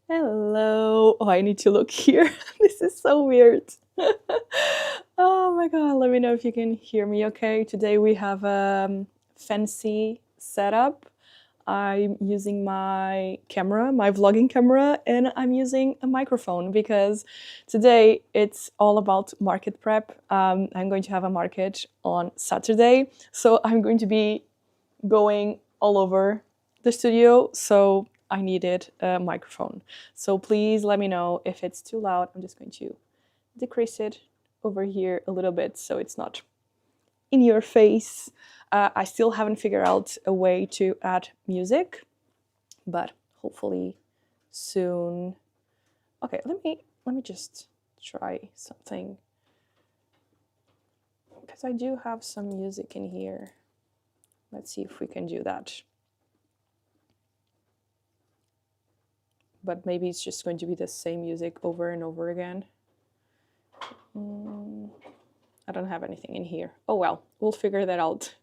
Hello. Oh, I need to look here. This is so weird. Oh my god, let me know if you can hear me okay. Today we have a fancy setup. I'm using my camera, my vlogging camera, and I'm using a microphone because today it's all about market prep. I'm going to have a market on Saturday, so I'm going to be going all over the studio, so I needed a microphone. So please let me know if it's too loud. I'm just going to decrease it over here a little bit so it's not in your face. I still haven't figured out a way to add music, but hopefully soon. Okay, let me just try something because I do have some music in here. Let's see if we can do that. But maybe it's just going to be the same music over and over again. I don't have anything in here. Oh well, we'll figure that out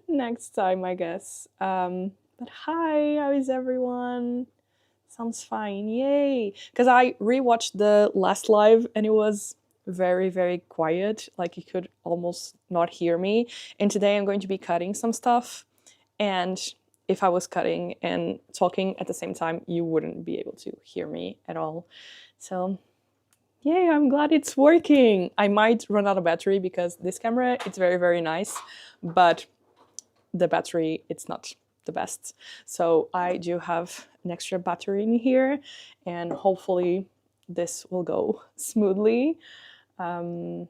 next time, I guess. But hi, how is everyone? Sounds fine, yay! Because I rewatched the last live and it was very, very quiet. Like you could almost not hear me. And today I'm going to be cutting some stuff. And if I was cutting and talking at the same time, you wouldn't be able to hear me at all. So yay, I'm glad it's working. I might run out of battery because this camera, it's very, very nice, but the battery, it's not the best. So I do have an extra battery in here and hopefully this will go smoothly. We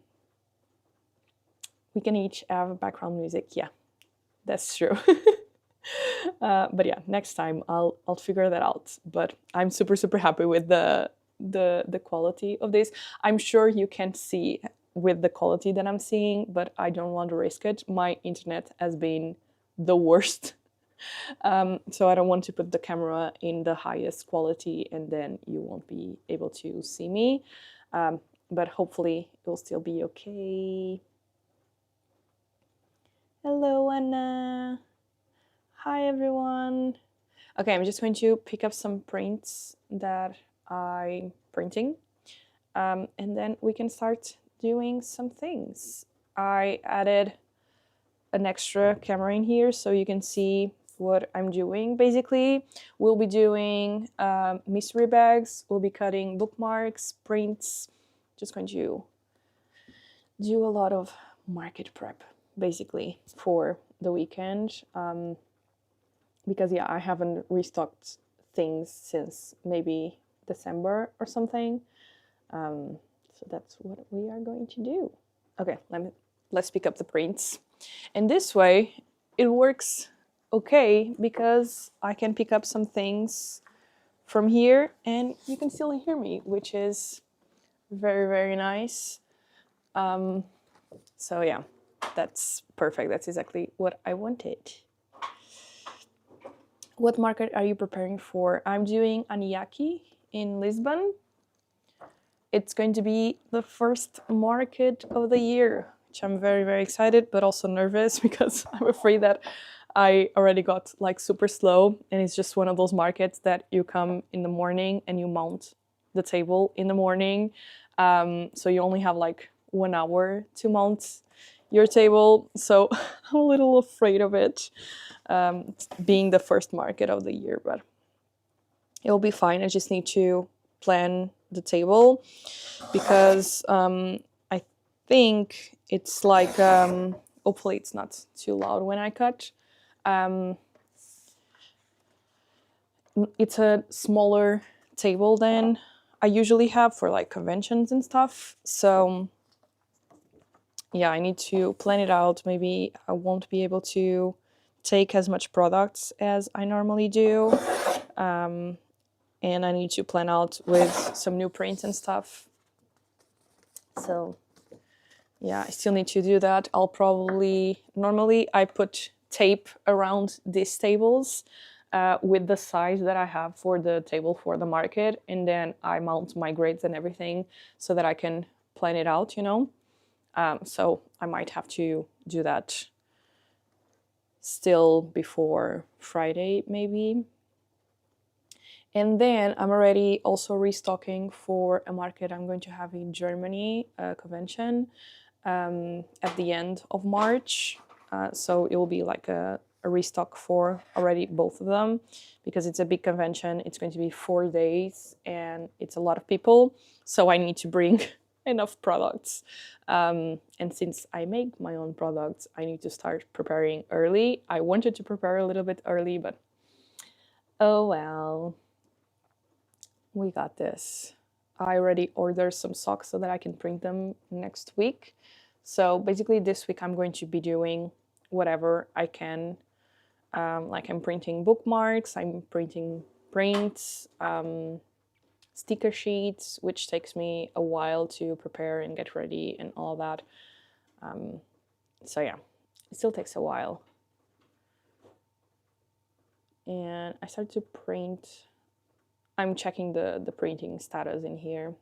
can each have background music. Yeah, that's true. But yeah, next time I'll figure that out. But I'm super happy with the quality of this. I'm sure you can see with the quality that I'm seeing, but I don't want to risk it. My internet has been the worst. So I don't want to put the camera in the highest quality and then you won't be able to see me. But hopefully it will still be okay. Hello, Anna. Hi, everyone. Okay, I'm just going to pick up some prints that I'm printing. And then we can start doing some things. I added an extra camera in here so you can see what I'm doing. Basically, we'll be doing mystery bags, we'll be cutting bookmarks, prints, just going to do a lot of market prep, basically, for the weekend. Because yeah, I haven't restocked things since maybe December or something. So that's what we are going to do. Okay, let's pick up the prints. And this way, it works okay because I can pick up some things from here and you can still hear me, which is very, very nice. So yeah, that's perfect. That's exactly what I wanted. What market are you preparing for? I'm doing Aniaki in Lisbon. It's going to be the first market of the year, which I'm very, very excited, but also nervous because I'm afraid that I already got like super slow and it's just one of those markets that you come in the morning and you mount the table in the morning. So you only have like 1 hour to mount your table. So I'm a little afraid of it being the first market of the year, but it'll be fine. I just need to plan the table because I think it's like, hopefully it's not too loud when I cut. It's a smaller table than I usually have for like conventions and stuff. So yeah, I need to plan it out. Maybe I won't be able to take as much products as I normally do. And I need to plan out with some new prints and stuff. So yeah, I still need to do that. I'll probably, normally I put tape around these tables with the size that I have for the table for the market. And then I mount my grids and everything so that I can plan it out, you know? So I might have to do that still before Friday, maybe. And then I'm already also restocking for a market I'm going to have in Germany, a convention, at the end of March. So it will be like a restock for already both of them, because it's a big convention. It's going to be 4 days and it's a lot of people. So I need to bring enough products. And since I make my own products, I need to start preparing early. I wanted to prepare a little bit early, but oh well. We got this. I already ordered some socks so that I can print them next week. So basically this week I'm going to be doing whatever I can. Like I'm printing bookmarks, I'm printing prints, sticker sheets, which takes me a while to prepare and get ready and all that. So yeah, it still takes a while. And I started to print. I'm checking the printing status in here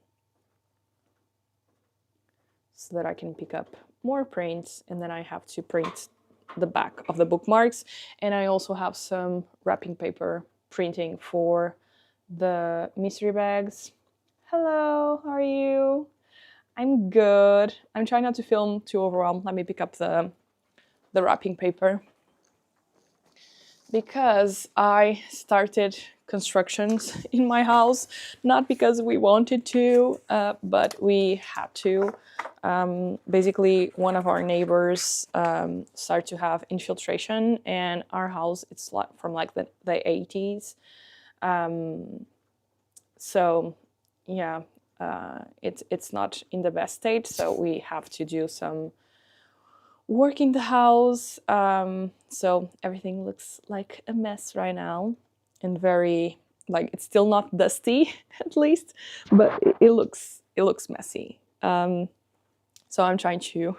so that I can pick up more prints, and then I have to print the back of the bookmarks. And I also have some wrapping paper printing for the mystery bags. Hello, how are you? I'm good. I'm trying not to film too overwhelmed. Let me pick up the wrapping paper, because I started constructions in my house, not because we wanted to, but we had to. Basically, one of our neighbors started to have infiltration, and our house, it's from like the 80s. So yeah, it's not in the best state, so we have to do some work in the house. So everything looks like a mess right now, and very, like, it's still not dusty at least, but it looks messy. So I'm trying to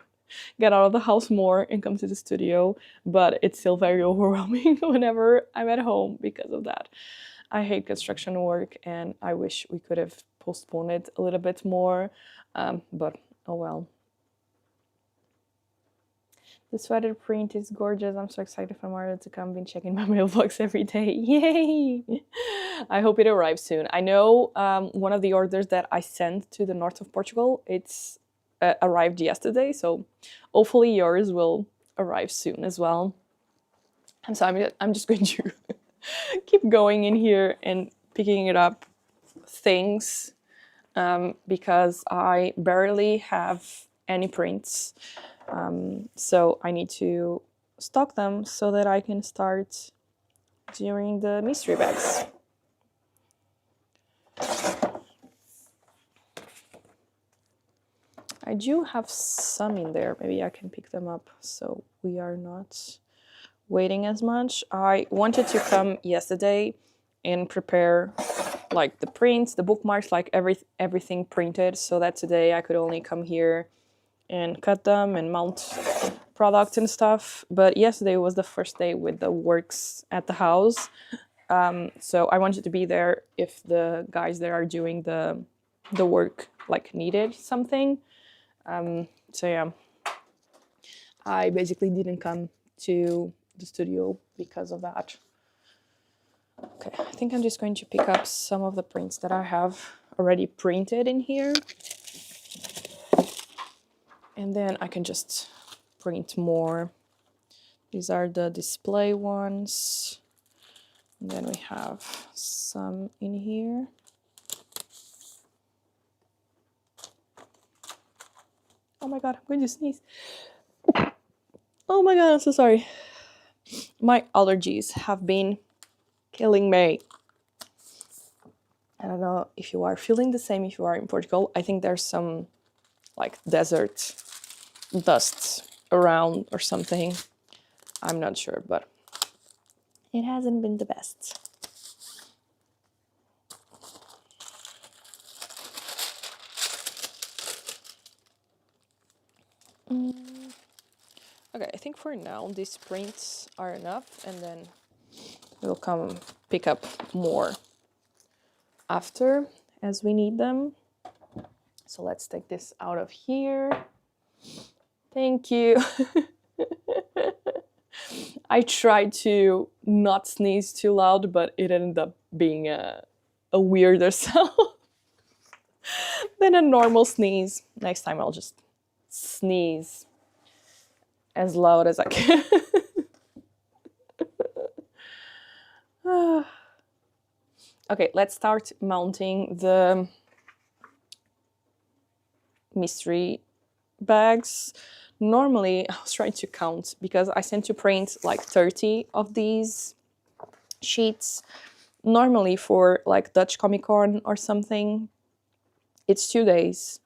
get out of the house more and come to the studio, but it's still very overwhelming whenever I'm at home because of that. I hate construction work, and I wish we could have postponed it a little bit more, but oh well. The sweater print is gorgeous. I'm so excited for Mario to come. Been checking my mailbox every day. Yay! I hope it arrives soon. I know one of the orders that I sent to the north of Portugal, it's arrived yesterday, so hopefully yours will arrive soon as well. And so I'm just going to keep going in here and picking it up things, because I barely have any prints. So I need to stock them so that I can start doing the mystery bags. I do have some in there. Maybe I can pick them up so we are not waiting as much. I wanted to come yesterday and prepare like the prints, the bookmarks, like everything printed, so that today I could only come here and cut them and mount products and stuff. But yesterday was the first day with the works at the house, so I wanted to be there if the guys that are doing the work like needed something. So yeah, I basically didn't come to the studio because of that. Okay, I think I'm just going to pick up some of the prints that I have already printed in here, and then I can just print more. These are the display ones, and then we have some in here. Oh my god, I'm going to sneeze. Oh my god, I'm so sorry. My allergies have been killing me. I don't know if you are feeling the same if you are in Portugal. I think there's some like desert dust around or something. I'm not sure, but it hasn't been the best. Okay, I think for now these prints are enough, and then we'll come pick up more after as we need them. So let's take this out of here. Thank you. I tried to not sneeze too loud, but it ended up being a a weirder sound than a normal sneeze. Next time I'll just sneeze as loud as I can. Okay, let's start mounting the mystery bags. Normally, I was trying to count because I sent to print like 30 of these sheets. Normally for like Dutch Comic Con or something, it's 2 days.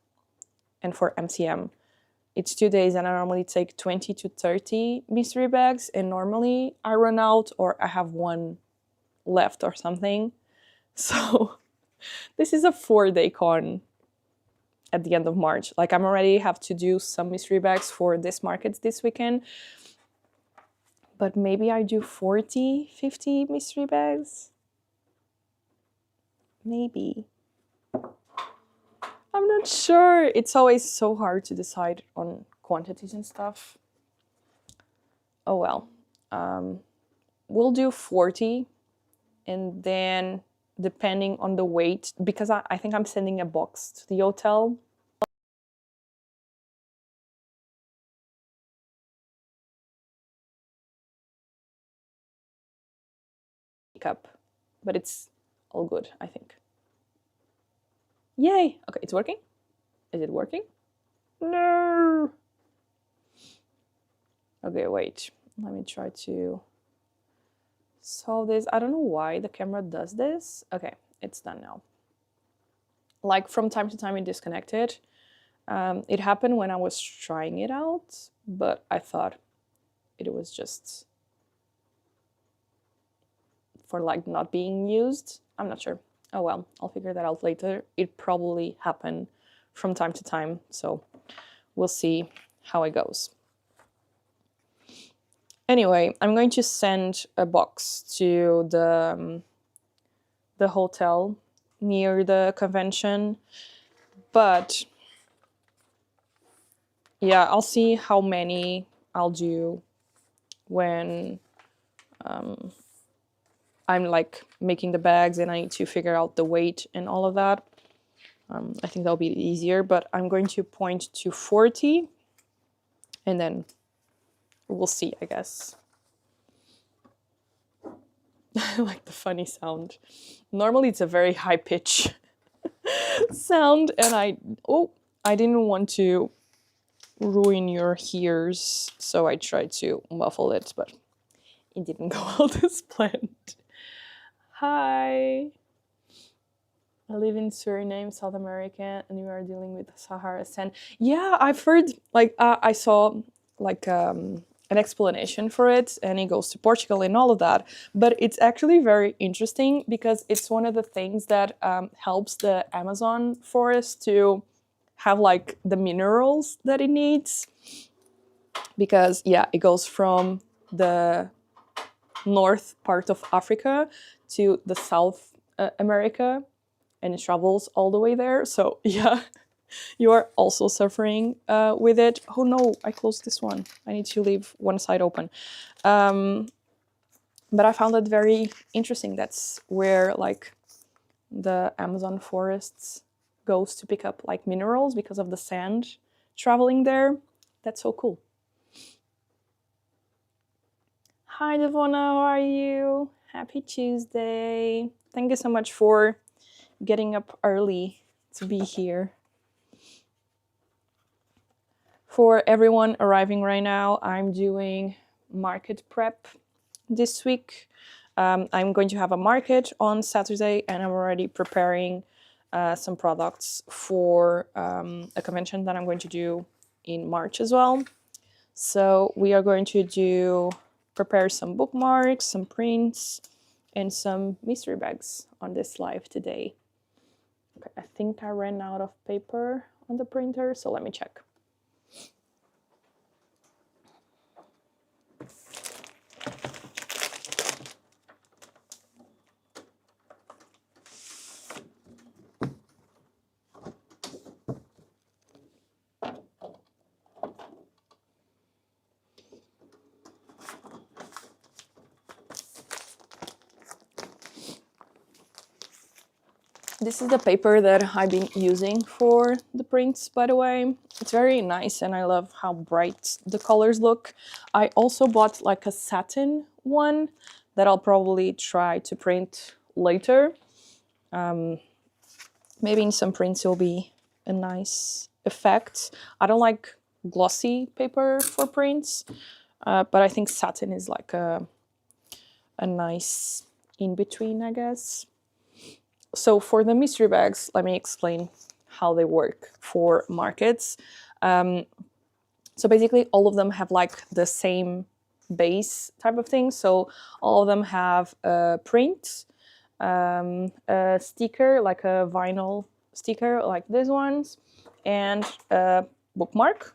And for MCM, it's 2 days, and I normally take 20 to 30 mystery bags, and normally I run out or I have one left or something. So this is a 4-day con at the end of March. Like I'm already have to do some mystery bags for this market this weekend, but maybe I do 40, 50 mystery bags. Maybe. I'm not sure. It's always so hard to decide on quantities and stuff. Oh well. We'll do 40, and then depending on the weight, because I think I'm sending a box to the hotel. Up, but it's all good, I think. Yay! Okay, it's working? Is it working? No! Okay, wait. Let me try to solve this. I don't know why the camera does this. Okay, it's done now. Like from time to time it disconnected. It happened when I was trying it out, but I thought it was just for like not being used. I'm not sure. Oh well, I'll figure that out later. It probably happened from time to time, so we'll see how it goes. Anyway, I'm going to send a box to the hotel near the convention, but yeah, I'll see how many I'll do when I'm like making the bags and I need to figure out the weight and all of that. I think that'll be easier, but I'm going to point to 40 and then we'll see, I guess. I like the funny sound. Normally it's a very high pitch sound, and I didn't want to ruin your ears, so I tried to muffle it, but it didn't go out as planned. Hi. I live in Suriname, South America, and we are dealing with Sahara sand. Yeah, I've heard, like, I saw, like, an explanation for it, and it goes to Portugal and all of that. But it's actually very interesting because it's one of the things that helps the Amazon forest to have, like, the minerals that it needs. Because, yeah, it goes from the north part of Africa to the South America, and it travels all the way there. So yeah, you are also suffering with it. Oh no, I closed this one. I need to leave one side open. But I found it very interesting. That's where like the Amazon forests goes to pick up like minerals because of the sand traveling there. That's so cool. Hi Devona, how are you? Happy Tuesday. Thank you so much for getting up early to be here. For everyone arriving right now, I'm doing market prep this week. I'm going to have a market on Saturday, and I'm already preparing some products for a convention that I'm going to do in March as well. So we are going to prepare some bookmarks, some prints, and some mystery bags on this live today. Okay, I think I ran out of paper on the printer, so let me check. This is the paper that I've been using for the prints, by the way. It's very nice and I love how bright the colors look. I also bought like a satin one that I'll probably try to print later. Maybe in some prints it'll be a nice effect. I don't like glossy paper for prints, but I think satin is like a nice in-between, I guess. So for the mystery bags, let me explain how they work for markets. So basically all of them have like the same base type of thing. So all of them have a print, a sticker, like a vinyl sticker like these ones, and a bookmark.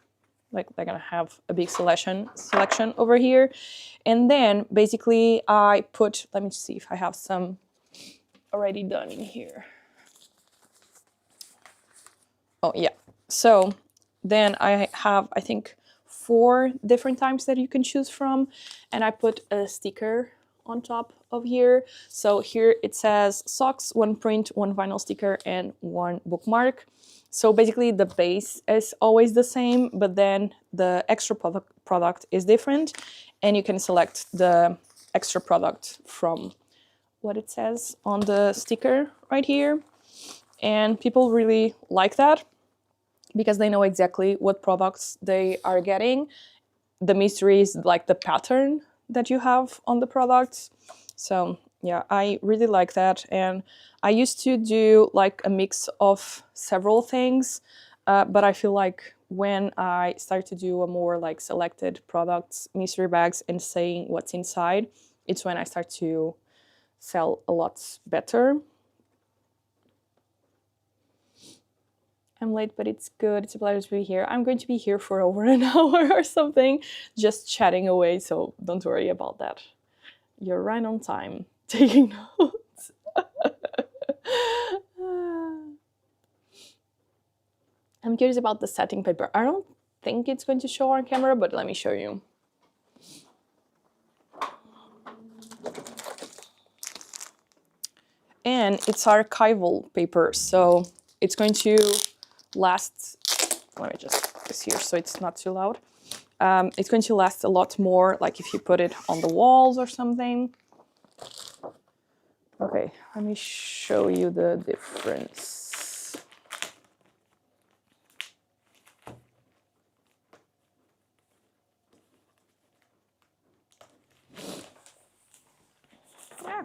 Like they're gonna have a big selection over here. And then basically I put, let me see if I have some already done in here. Oh yeah, so then I have, I think, 4 different types that you can choose from, and I put a sticker on top of here. So here it says socks, 1 print, 1 vinyl sticker, and 1 bookmark. So basically the base is always the same, but then the extra product is different, and you can select the extra product from what it says on the sticker right here. And people really like that because they know exactly what products they are getting. The mystery is like the pattern that you have on the products. So yeah, I really like that. And I used to do like a mix of several things, but I feel like when I start to do a more like selected products, mystery bags, and saying what's inside, it's when I start to sell a lot better. I'm late, but it's good. It's a pleasure to be here. I'm going to be here for over an hour or something, just chatting away, so don't worry about that. You're right on time, taking notes. I'm curious about the setting paper. I don't think it's going to show on camera, but let me show you. And it's archival paper, so it's going to last. Let me just put this here so it's not too loud. It's going to last a lot more, like if you put it on the walls or something. Okay, let me show you the difference. Yeah.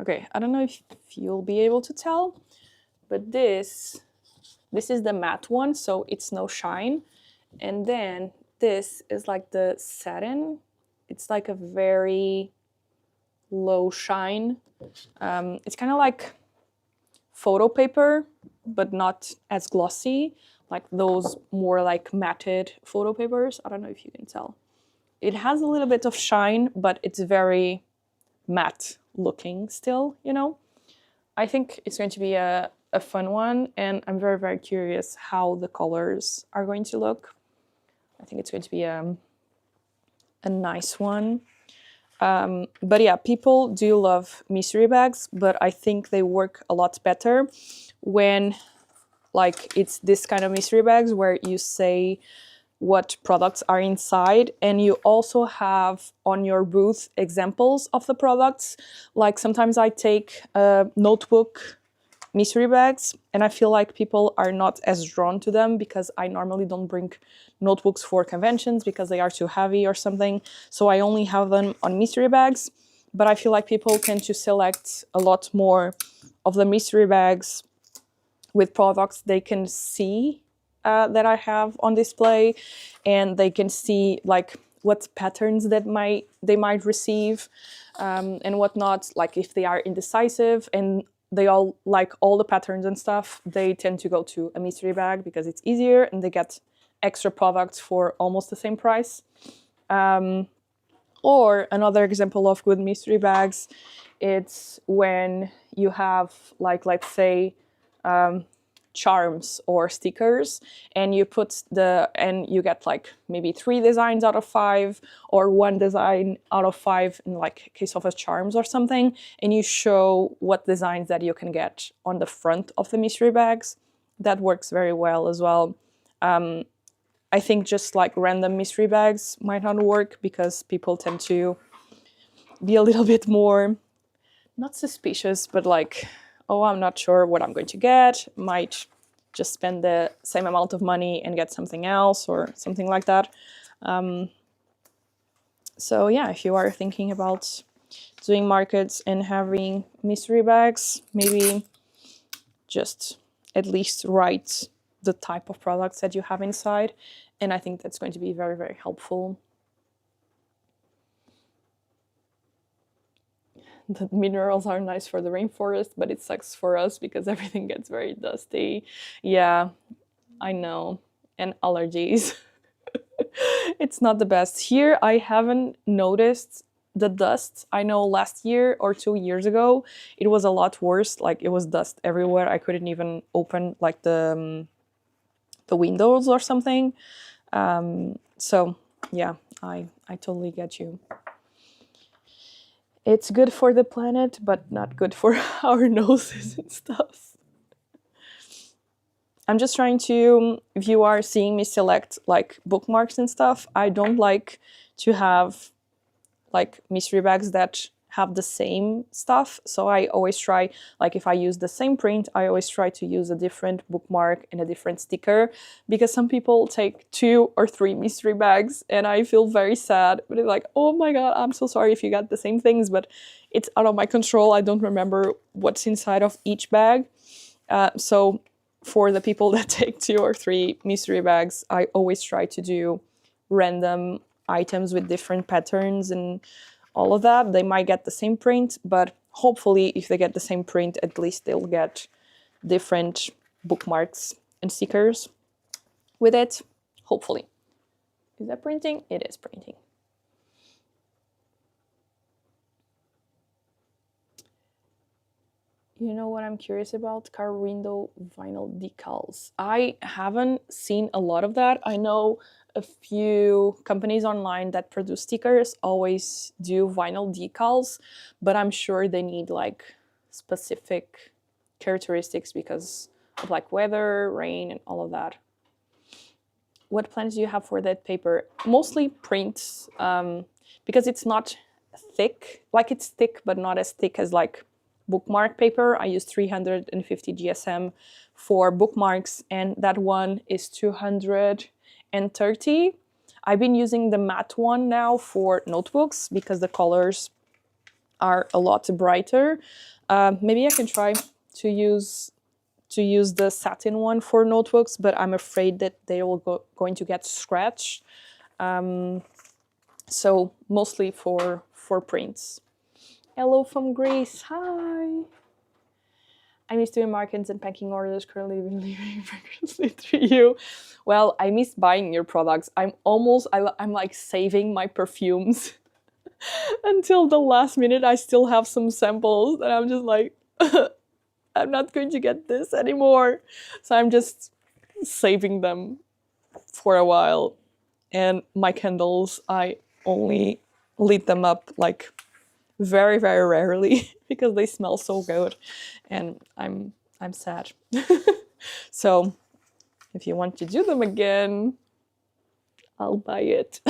Okay, I don't know if you'll be able to tell, but this is the matte one, so it's no shine. And then this is like the satin. It's like a very low shine. It's kind of like photo paper, but not as glossy, like those more like matted photo papers. I don't know if you can tell. It has a little bit of shine, but it's very matte looking still, you know? I think it's going to be a fun one, and I'm very, very curious how the colors are going to look. I think it's going to be a nice one. But yeah, people do love mystery bags, but I think they work a lot better when like it's this kind of mystery bags where you say what products are inside, and you also have on your booth examples of the products. Like sometimes I take a notebook mystery bags, and I feel like people are not as drawn to them because I normally don't bring notebooks for conventions because they are too heavy or something. So I only have them on mystery bags, but I feel like people tend to select a lot more of the mystery bags with products they can see that I have on display, and they can see like what patterns that they might receive and whatnot. Like if they are indecisive and they all like all the patterns and stuff, they tend to go to a mystery bag because it's easier and they get extra products for almost the same price. Or another example of good mystery bags, it's when you have like, let's say, charms or stickers, and you put and you get like maybe 3 designs out of 5 or 1 design out of 5 in like case of a charms or something, and you show what designs that you can get on the front of the mystery bags. That works very well as well. I think just like random mystery bags might not work because people tend to be a little bit more, not suspicious, but like, oh, I'm not sure what I'm going to get, might just spend the same amount of money and get something else or something like that. So yeah, if you are thinking about doing markets and having mystery bags, maybe just at least write the type of products that you have inside. And I think that's going to be very, very helpful. The minerals are nice for the rainforest, but it sucks for us because everything gets very dusty. Yeah, I know. And allergies. It's not the best. Here, I haven't noticed the dust. I know last year or 2 years ago, it was a lot worse. Like, it was dust everywhere. I couldn't even open like the windows or something. So yeah, I totally get you. It's good for the planet, but not good for our noses and stuff. I'm just trying to, if you are seeing me select like bookmarks and stuff, I don't like to have like mystery bags that have the same stuff. So I always try, like if I use the same print, I always try to use a different bookmark and a different sticker, because some people take 2 or 3 mystery bags and I feel very sad. But it's like, oh my God, I'm so sorry if you got the same things, but it's out of my control. I don't remember what's inside of each bag. So for the people that take 2 or 3 mystery bags, I always try to do random items with different patterns and all of that. They might get the same print, but hopefully if they get the same print, at least they'll get different bookmarks and stickers with it, hopefully. Is that printing? It is printing. You know what I'm curious about? Car window vinyl decals. I haven't seen a lot of that. I know a few companies online that produce stickers always do vinyl decals, but I'm sure they need like specific characteristics because of like weather, rain, and all of that. What plans do you have for that paper? Mostly prints, because it's not thick. Like, it's thick, but not as thick as like bookmark paper. I use 350 GSM for bookmarks, and that one is 230. I've been using the matte one now for notebooks because the colors are a lot brighter. Maybe I can try to use the satin one for notebooks, but I'm afraid that they will going to get scratched. So mostly for prints. Hello from Greece. Hi. I miss doing markets and packing orders, currently living vigorously through you. Well, I miss buying your products. I'm like saving my perfumes until the last minute. I still have some samples and I'm just like, I'm not going to get this anymore. So I'm just saving them for a while. And my candles, I only lit them up like very, very rarely because they smell so good, and I'm sad. So if you want to do them again, I'll buy it.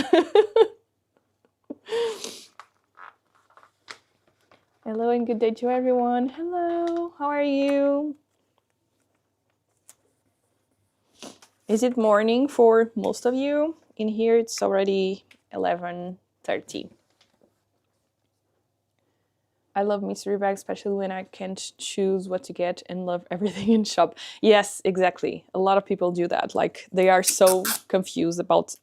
Hello and good day to everyone. Hello, how are you? Is it morning for most of you? In here it's already 11:30. I love mystery bags, especially when I can't choose what to get and love everything in shop. Yes, exactly. A lot of people do that. Like, they are so confused about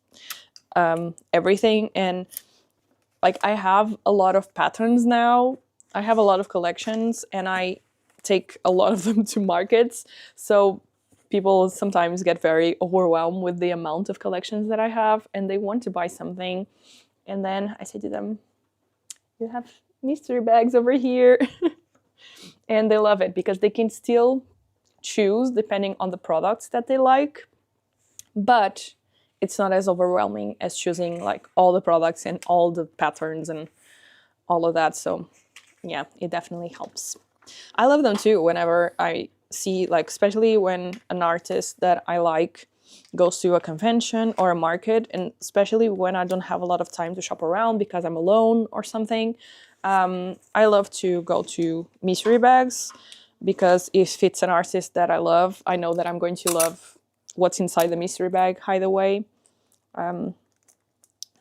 everything. And like, I have a lot of patterns now. I have a lot of collections and I take a lot of them to markets. So people sometimes get very overwhelmed with the amount of collections that I have and they want to buy something. And then I say to them, you have mystery bags over here. And they love it because they can still choose depending on the products that they like, but it's not as overwhelming as choosing like all the products and all the patterns and all of that. So yeah, it definitely helps. I love them too whenever I see, like, especially when an artist that I like goes to a convention or a market, and especially when I don't have a lot of time to shop around because I'm alone or something. I love to go to mystery bags because if it's an artist that I love, I know that I'm going to love what's inside the mystery bag either way.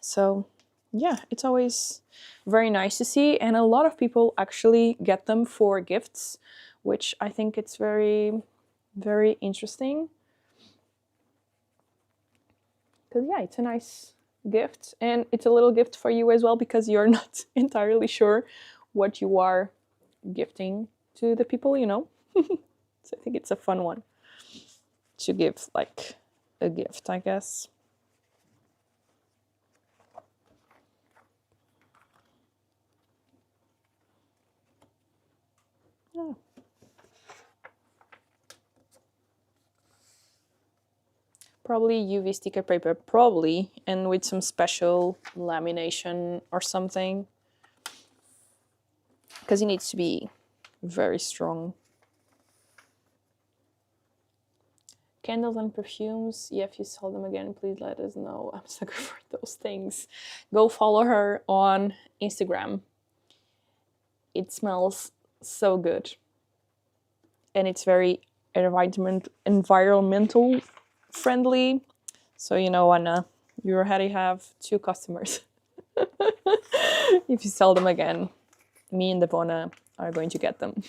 So yeah, it's always very nice to see, and a lot of people actually get them for gifts, which I think it's very, very interesting. Because yeah, it's a nice gift, and it's a little gift for you as well because you're not entirely sure what you are gifting to the people, you know. So I think it's a fun one to give, like a gift, I guess. Yeah. Probably UV sticker paper, probably, and with some special lamination or something. Because it needs to be very strong. Candles and perfumes. Yeah, if you sell them again, please let us know. I'm sucker for those things. Go follow her on Instagram. It smells so good. And it's very environmental friendly. So you know, Anna, you already have 2 customers. If you sell them again, me and Devona are going to get them.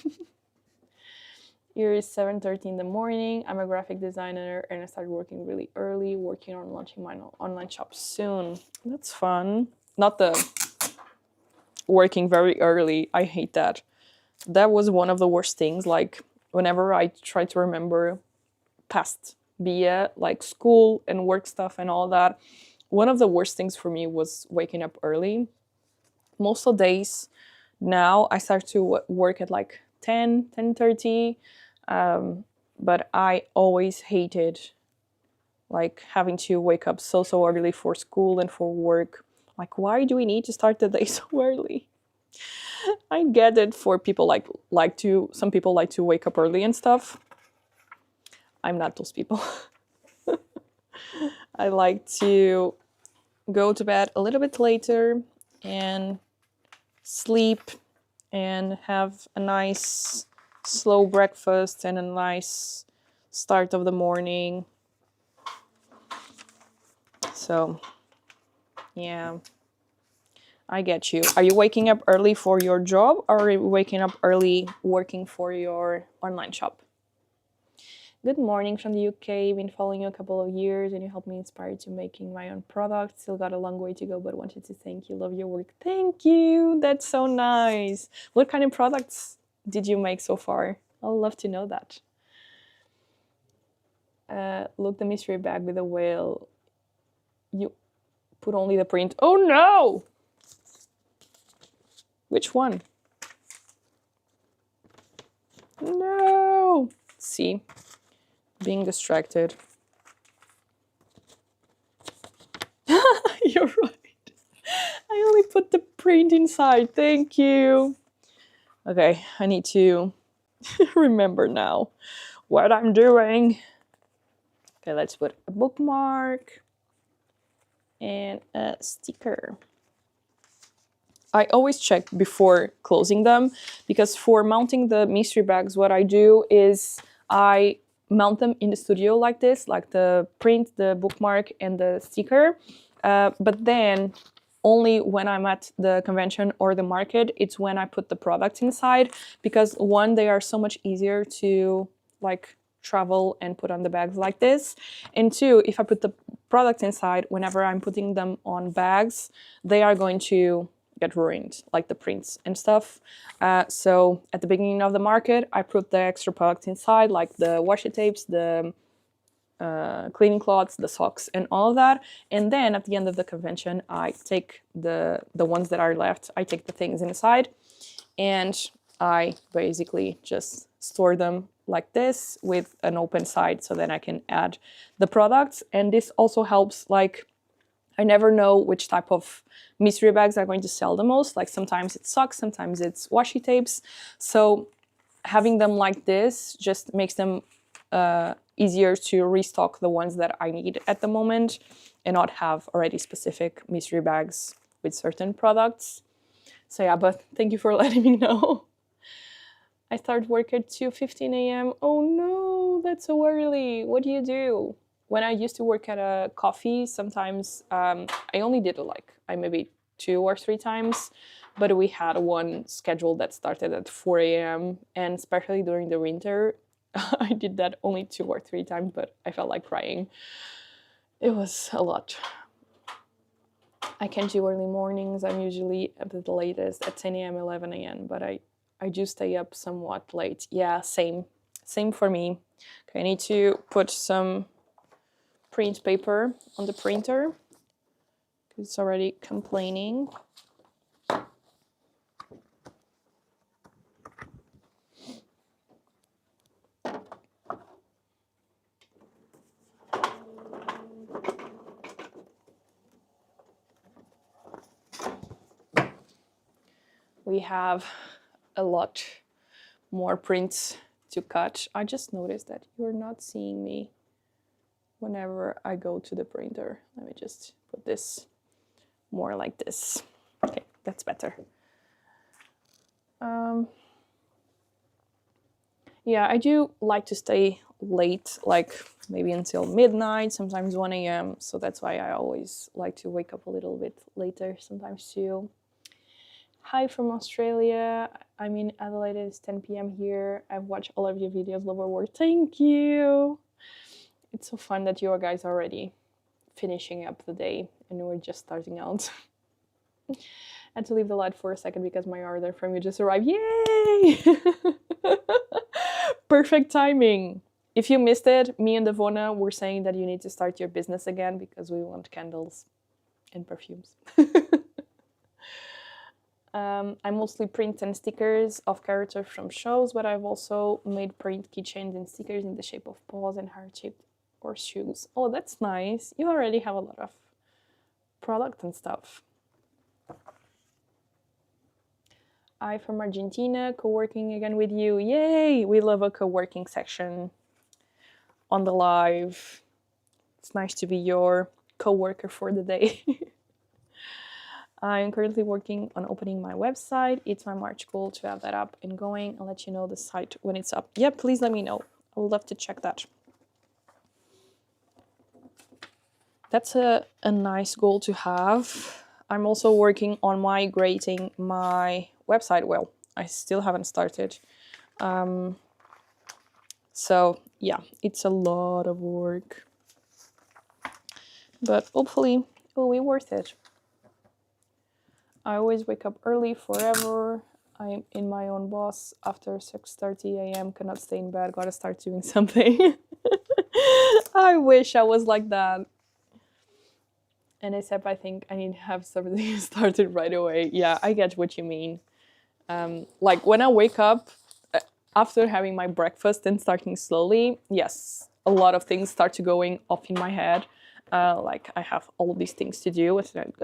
Here is 7:30 in the morning. I'm a graphic designer and I started working really early, working on launching my online shop soon. That's fun. Not the working very early. I hate that. That was one of the worst things. Like, whenever I try to remember past Bia, like school and work stuff and all that, one of the worst things for me was waking up early. Most of the days now I start to work at like 10:30. But I always hated like having to wake up so early for school and for work. Like, why do we need to start the day so early? I get it for people some people like to wake up early and stuff. I'm not those people. I like to go to bed a little bit later and sleep and have a nice slow breakfast and a nice start of the morning. So yeah, I get you. Are you waking up early for your job, or are you waking up early working for your online shop? Good morning from the UK. Been following you a couple of years and you helped me inspire to making my own product. Still got a long way to go, but wanted to thank you. Love your work. Thank you. That's so nice. What kind of products did you make so far? I'd love to know that. Look, the mystery bag with a whale. You put only the print. Oh no! Which one? No! See? Being distracted. You're right. I only put the print inside. Thank you. Okay, I need to remember now what I'm doing. Okay, let's put a bookmark and a sticker. I always check before closing them, because for mounting the mystery bags, what I do is I mount them in the studio like this, like the print, the bookmark, and the sticker. But then only when I'm at the convention or the market, it's when I put the products inside, because one, they are so much easier to like travel and put on the bags like this. And two, if I put the products inside, whenever I'm putting them on bags, they are going to get ruined, like the prints and stuff. So at the beginning of the market, I put the extra products inside, like the washi tapes, the cleaning cloths, the socks, and all of that. And then at the end of the convention, I take the ones that are left, I take the things inside, and I basically just store them like this with an open side, so then I can add the products. And this also helps, like, I never know which type of mystery bags are going to sell the most. Like sometimes it's socks, sometimes it's washi tapes. So having them like this just makes them easier to restock the ones that I need at the moment and not have already specific mystery bags with certain products. So yeah, but thank you for letting me know. I start work at 2:15 a.m. Oh no, that's so early. What do you do? When I used to work at a coffee, sometimes I only did it like maybe 2 or 3 times, but we had one schedule that started at 4 a.m. and especially during the winter, I did that only 2 or 3 times, but I felt like crying. It was a lot. I can't do early mornings. I'm usually at the latest at 10 a.m., 11 a.m., but I do stay up somewhat late. Yeah, same for me. Okay, I need to put some print paper on the printer because it's already complaining. We have a lot more prints to cut. I just noticed that you're not seeing me whenever I go to the printer. Let me just put this more like this. Okay, that's better. Yeah, I do like to stay late, like maybe until midnight, sometimes 1 a.m. So that's why I always like to wake up a little bit later sometimes too. Hi from Australia. I'm in Adelaide. It's 10 p.m. here. I've watched all of your videos, love your work. Thank you. It's so fun that you guys are already finishing up the day and we're just starting out. I had to leave the light for a second because my order from you just arrived. Yay! Perfect timing. If you missed it, me and Devona were saying that you need to start your business again because we want candles and perfumes. I mostly print and stickers of characters from shows, but I've also made print keychains and stickers in the shape of paws and heart-shaped horseshoes. Oh, that's nice. You already have a lot of product and stuff. I from Argentina, co-working again with you. Yay! We love a co-working section on the live. It's nice to be your co-worker for the day. I'm currently working on opening my website. It's my March goal to have that up and going. I'll let you know the site when it's up. Yeah, please let me know. I would love to check that. That's a nice goal to have. I'm also working on migrating my website. Well, I still haven't started. So yeah, it's a lot of work. But hopefully it will be worth it. I always wake up early forever. I'm in my own boss. After 6:30 a.m. cannot stay in bed. Gotta start doing something. I wish I was like that. And except I think I need to have something started right away. Yeah, I get what you mean. Like when I wake up after having my breakfast and starting slowly, yes, a lot of things start to going off in my head. Like I have all of these things to do. It's like,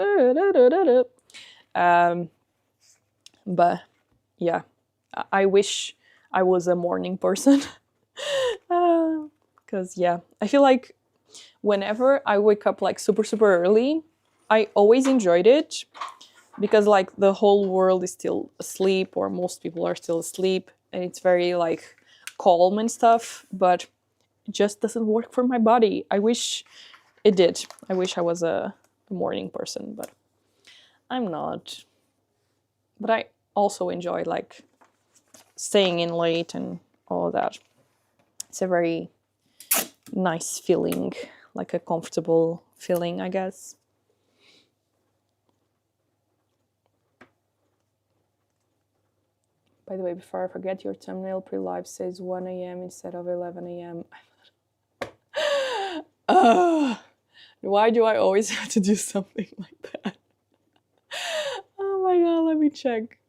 but yeah, I wish I was a morning person. Because yeah, I feel like whenever I wake up like super early, I always enjoyed it because like the whole world is still asleep or most people are still asleep and it's very like calm and stuff, but it just doesn't work for my body. I wish it did. I wish I was a morning person, but I'm not. But I also enjoy like staying in late and all that. It's a very nice feeling, like a comfortable feeling, I guess. By the way, before I forget, your thumbnail pre-live says 1 a.m. instead of 11 a.m. Why do I always have to do something like that? Oh my god, let me check.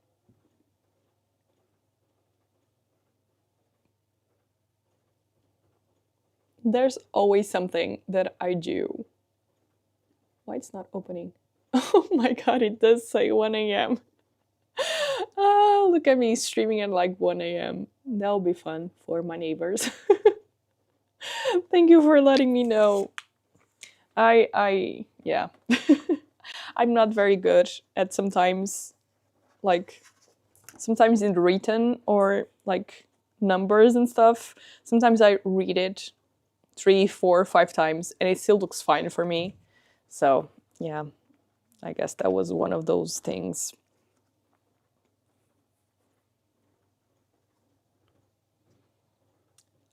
There's always something that I do. Why it's not opening? Oh my god, it does say 1 a.m. Oh, look at me streaming at like 1 a.m. That'll be fun for my neighbors. Thank you for letting me know. Yeah. I'm not very good at sometimes in written or like numbers and stuff. Sometimes I read it 3, 4, 5 times and it still looks fine for me. So yeah, I guess that was one of those things.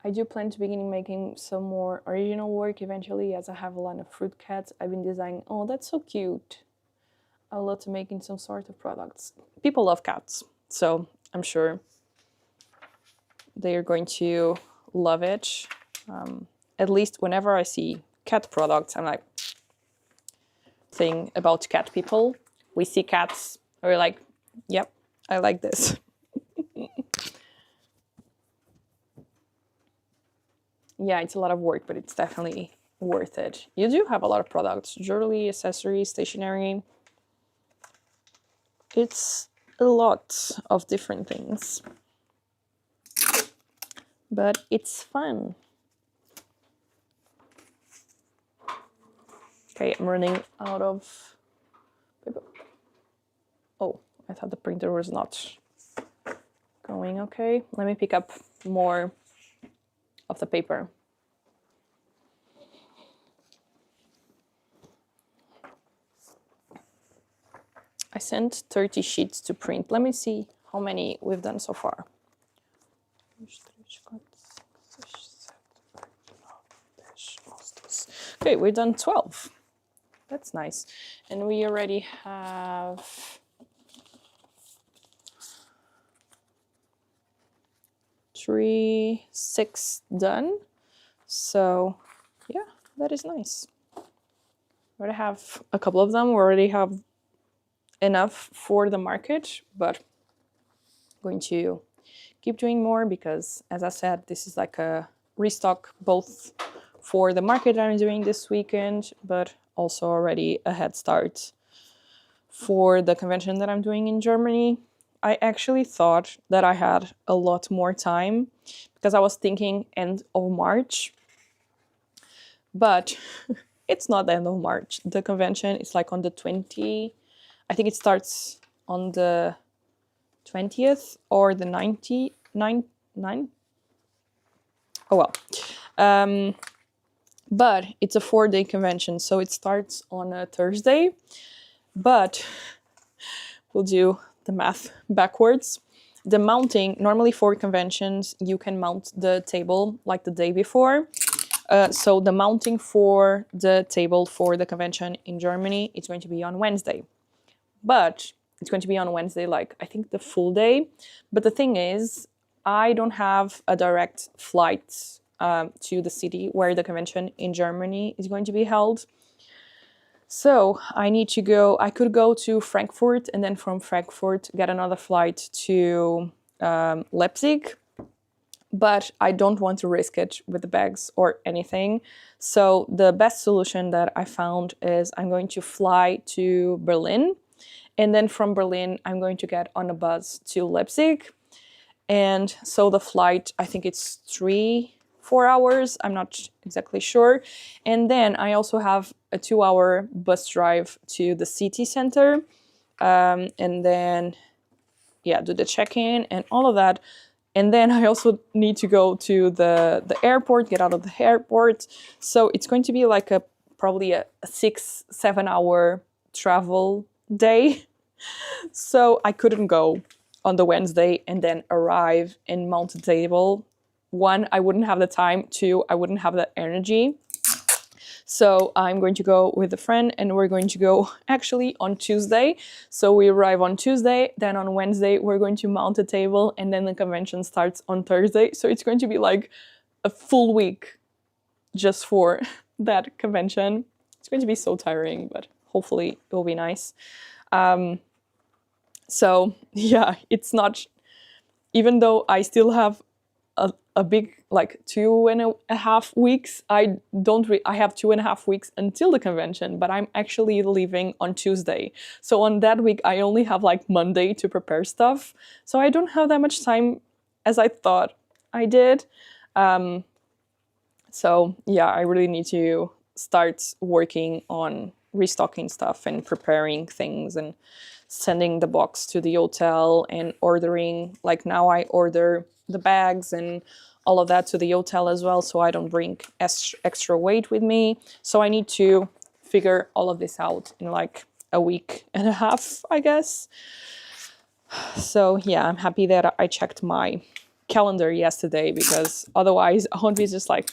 I do plan to begin making some more original work eventually, as I have a lot of fruit cats I've been designing. Oh, that's so cute. I love to making some sort of products. People love cats, so I'm sure they are going to love it. At least whenever I see cat products, I'm like, thing about cat people. We see cats, we're like, yep, I like this. Yeah, it's a lot of work, but it's definitely worth it. You do have a lot of products, jewelry, accessories, stationery. It's a lot of different things, but it's fun. Okay, I'm running out of paper. Oh, I thought the printer was not going okay. Let me pick up more of the paper. I sent 30 sheets to print. Let me see how many we've done so far. Okay, we've done 12. That's nice. And we already have 6 done. So yeah, that is nice. We already have a couple of them. We already have enough for the market, but I'm going to keep doing more because, as I said, this is like a restock both for the market I'm doing this weekend, but also already a head start for the convention that I'm doing in Germany. I actually thought that I had a lot more time because I was thinking end of March, but it's not the end of March. The convention is like on the 20th. I think it starts on the 20th or the 99th. Oh well. But it's a 4-day convention, so it starts on a Thursday. But we'll do the math backwards. The mounting, normally for conventions, you can mount the table like the day before. So the mounting for the table for the convention in Germany, it's going to be on Wednesday. But it's going to be on Wednesday, like I think the full day. But the thing is, I don't have a direct flight to the city where the convention in Germany is going to be held. So I need to go, I could go to Frankfurt and then from Frankfurt get another flight to Leipzig, but I don't want to risk it with the bags or anything. So the best solution that I found is I'm going to fly to Berlin, and then from Berlin I'm going to get on a bus to Leipzig. And so the flight, I think it's 3-4 hours, I'm not exactly sure. And then I also have a 2-hour bus drive to the city center, and then do the check-in and all of that. And then I also need to go to the airport, get out of the airport. So it's going to be like probably a 6-7 hour travel day. So I couldn't go on the Wednesday and then arrive and mount the table. 1, I wouldn't have the time. 2, I wouldn't have the energy. So I'm going to go with a friend and we're going to go actually on Tuesday. So we arrive on Tuesday, then on Wednesday we're going to mount a table, and then the convention starts on Thursday. So it's going to be like a full week just for that convention. It's going to be so tiring, but hopefully it will be nice. So yeah, it's not, even though I still have a big, like 2.5 weeks. I have 2.5 weeks until the convention, but I'm actually leaving on Tuesday. So on that week, I only have like Monday to prepare stuff. So I don't have that much time as I thought I did. So yeah, I really need to start working on restocking stuff and preparing things and sending the box to the hotel and ordering. Like now I order the bags and all of that to the hotel as well, so I don't bring extra weight with me. So I need to figure all of this out in like a week and a half, I guess. So yeah, I'm happy that I checked my calendar yesterday, because otherwise I would be just like,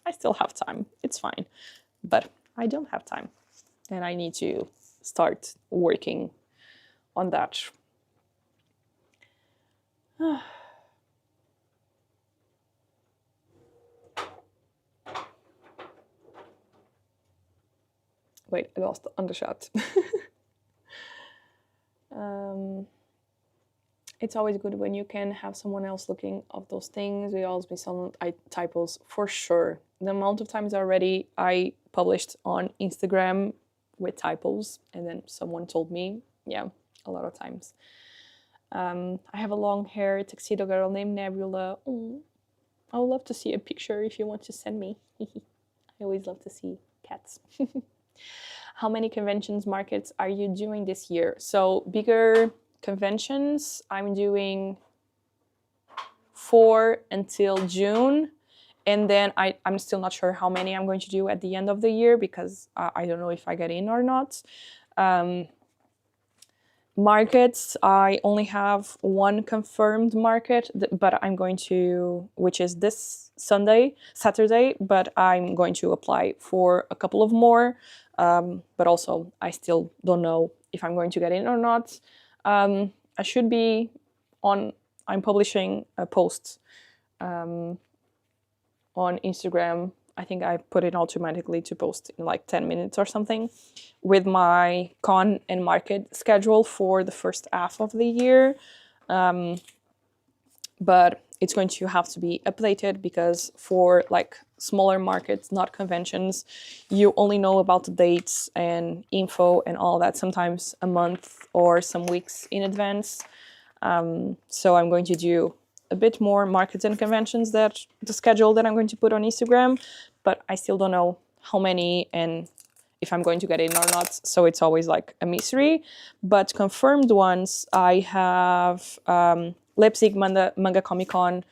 I still have time, it's fine. But I don't have time, and I need to start working on that. Wait, I lost the undershot. It's always good when you can have someone else looking at those things. We always be some typos for sure. The amount of times already I published on Instagram with typos, and then someone told me, yeah, a lot of times. I have a long hair tuxedo girl named Nebula. Oh, I would love to see a picture if you want to send me. I always love to see cats. How many conventions markets are you doing this year? So bigger conventions, I'm doing 4 until June. And then I'm still not sure how many I'm going to do at the end of the year, because I don't know if I get in or not. Markets, I only have one confirmed market, but I'm going to, which is this Saturday, but I'm going to apply for a couple of more. But also, I still don't know if I'm going to get in or not. I should be on, I'm publishing a post on Instagram. I think I put it automatically to post in like 10 minutes or something, with my con and market schedule for the first half of the year. But it's going to have to be updated, because for like smaller markets, not conventions, you only know about the dates and info and all that sometimes a month or some weeks in advance. So I'm going to do a bit more markets and conventions, that the schedule that I'm going to put on Instagram, but I still don't know how many and if I'm going to get in or not. So it's always like a mystery. But confirmed ones, I have Leipzig Manga Comic Con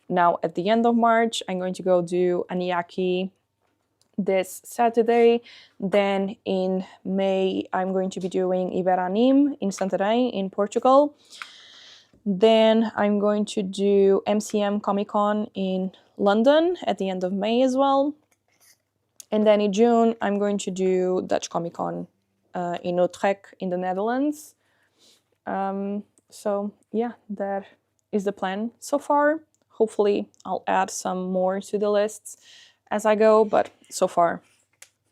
now at the end of March. I'm going to go do Aniaki this Saturday. Then in May, I'm going to be doing Iberanim in Santarém in Portugal. Then I'm going to do MCM Comic Con in London at the end of May as well. And then in June, I'm going to do Dutch Comic Con in Utrecht in the Netherlands. So yeah, that is the plan so far. Hopefully I'll add some more to the lists as I go, but so far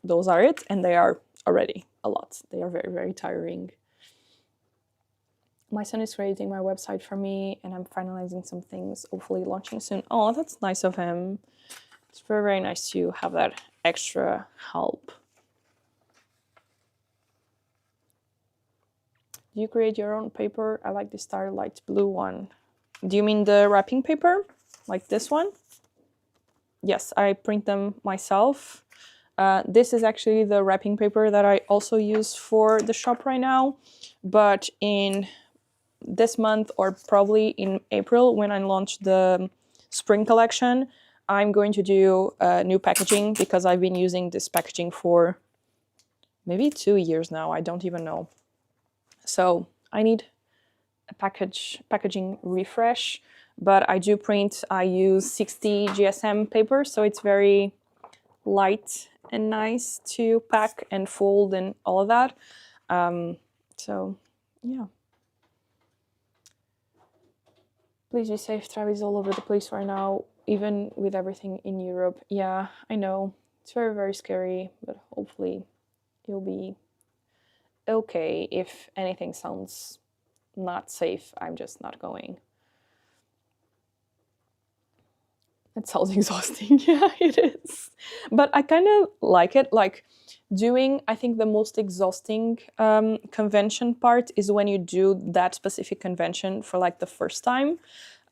those are it, and they are already a lot. They are very, very tiring. My son is creating my website for me, and I'm finalizing some things, hopefully launching soon. Oh, that's nice of him. It's very, very nice to have that extra help. Do you create your own paper? I like the Starlight blue one. Do you mean the wrapping paper? Like this one? Yes, I print them myself. This is actually the wrapping paper that I also use for the shop right now. But in this month, or probably in April, when I launch the spring collection, I'm going to do new packaging, because I've been using this packaging for maybe 2 years now. I don't even know. So I need a packaging refresh, but I do print. I use 60 GSM paper, so it's very light and nice to pack and fold and all of that. So yeah. Please be safe. Travis is all over the place right now, even with everything in Europe. Yeah, I know. It's very, very scary, but hopefully you'll be okay. If anything sounds not safe, I'm just not going. It sounds exhausting. Yeah, it is. But I kind of like it. Like doing, I think the most exhausting convention part is when you do that specific convention for like the first time.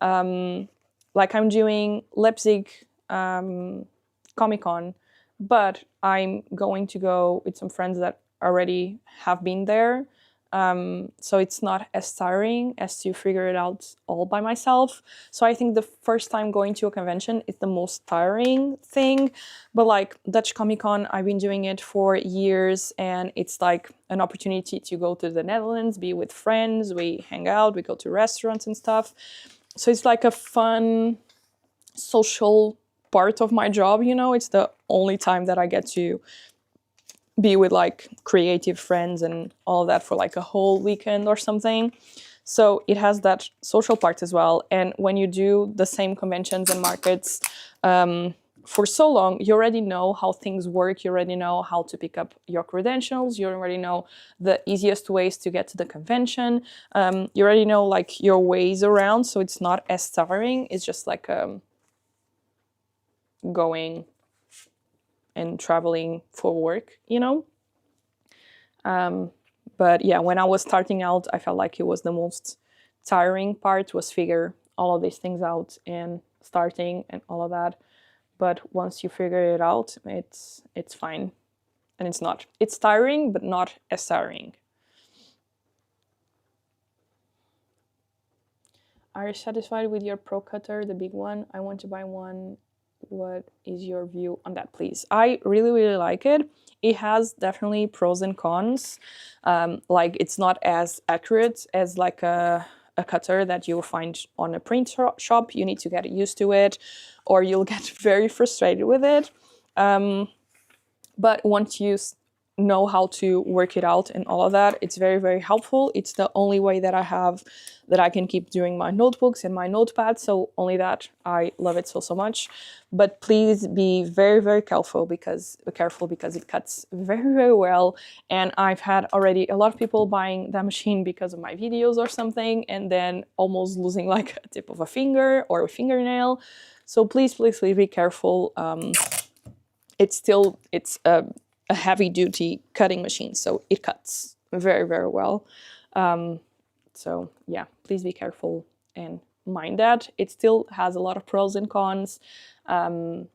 Like I'm doing Leipzig Comic Con, but I'm going to go with some friends that already have been there. So it's not as tiring as to figure it out all by myself. So I think the first time going to a convention is the most tiring thing. But like Dutch Comic Con, I've been doing it for years, and it's like an opportunity to go to the Netherlands, be with friends, we hang out, we go to restaurants and stuff. So it's like a fun social part of my job, you know. It's the only time that I get to be with like creative friends and all that for like a whole weekend or something. So it has that social part as well. And when you do the same conventions and markets for so long, you already know how things work. You already know how to pick up your credentials. You already know the easiest ways to get to the convention. You already know like your ways around. So it's not as tiring. It's just like going and traveling for work, you know? But yeah, when I was starting out, I felt like it was the most tiring part, was figure all of these things out and starting and all of that. But once you figure it out, it's fine. And it's not. It's tiring, but not as tiring. Are you satisfied with your Pro Cutter, the big one? I want to buy one. What is your view on that, please? I really, really like it. It has definitely pros and cons. Like it's not as accurate as like a cutter that you'll find on a print shop. You need to get used to it, or you'll get very frustrated with it. But once you know how to work it out and all of that, it's very, very helpful. It's the only way that I have that I can keep doing my notebooks and my notepad. So only that, I love it so, so much. But please be very, very careful because it cuts very, very well. And I've had already a lot of people buying that machine because of my videos or something, and then almost losing like a tip of a finger or a fingernail. So please, please, please be careful. It's a heavy duty cutting machine, so it cuts very, very well. So yeah, please be careful and mind that. It still has a lot of pros and cons, and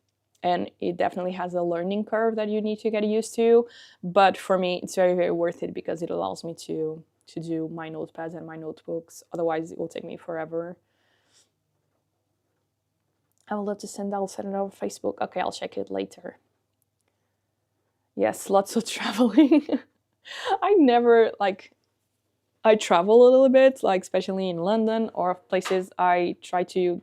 it definitely has a learning curve that you need to get used to. But for me, it's very, very worth it because it allows me to do my notepads and my notebooks. Otherwise, it will take me forever. I would love to send. I'll send it over Facebook. Okay, I'll check it later. Yes, lots of traveling. I travel a little bit, like especially in London or places. I try to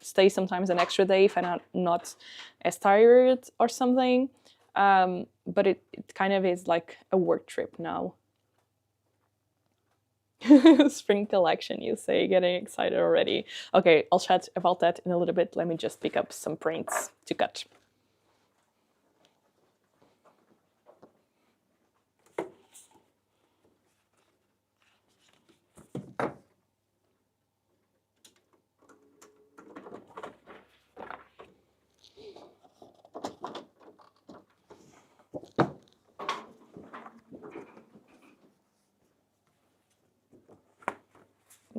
stay sometimes an extra day if I'm not as tired or something. But it kind of is like a work trip now. Spring collection, you say, getting excited already. Okay, I'll chat about that in a little bit. Let me just pick up some prints to cut.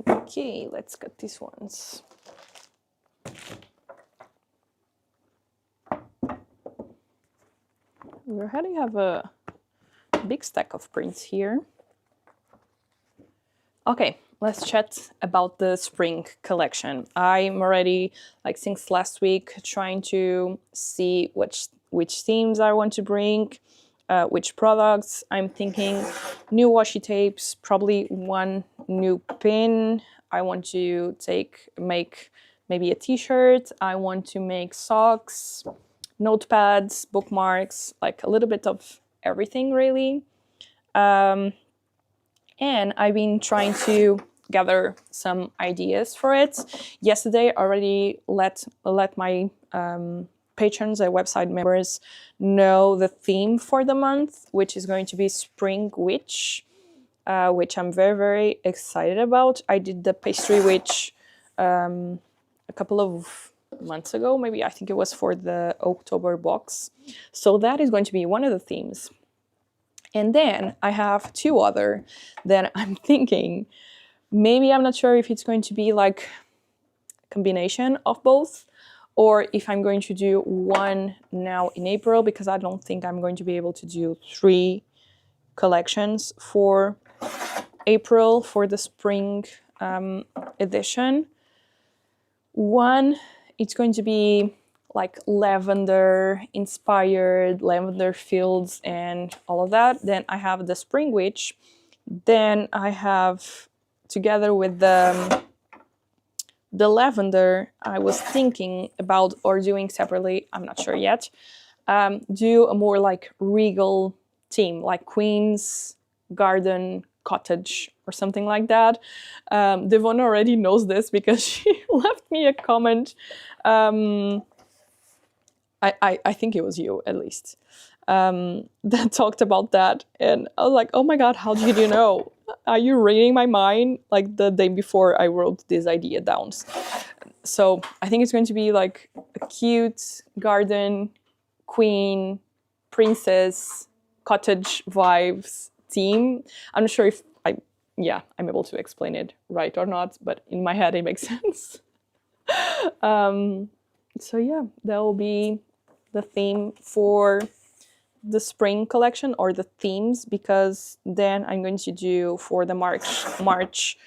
Okay, let's cut these ones. We already have a big stack of prints here. Okay, let's chat about the spring collection. I'm already, like since last week, trying to see which themes I want to bring, which products. I'm thinking new washi tapes, probably one new pin. I want to make maybe a t-shirt. I want to make socks, notepads, bookmarks, like a little bit of everything really. And I've been trying to gather some ideas for it. Yesterday, I already let my patrons and website members know the theme for the month, which is going to be Spring Witch, which I'm very, very excited about. I did the Pastry Witch a couple of months ago, maybe. I think it was for the October box. So that is going to be one of the themes. And then I have two other that I'm thinking, maybe I'm not sure if it's going to be like a combination of both, or if I'm going to do one now in April, because I don't think I'm going to be able to do 3 collections for April for the spring edition. One, it's going to be like lavender inspired, lavender fields and all of that. Then I have the Spring Witch. Then I have, together with the lavender, I was thinking about, or doing separately, I'm not sure yet, do a more like regal theme, like Queen's Garden Cottage or something like that. Devon already knows this because she left me a comment. I think it was you, at least, that talked about that. And I was like, oh my God, how did you know? Are you reading my mind? Like the day before I wrote this idea down. So I think it's going to be like a cute garden, queen, princess, cottage vibes theme. I'm not sure if I'm able to explain it right or not, but in my head it makes sense. So yeah, that will be the theme for the spring collection, or the themes, because then I'm going to do for the March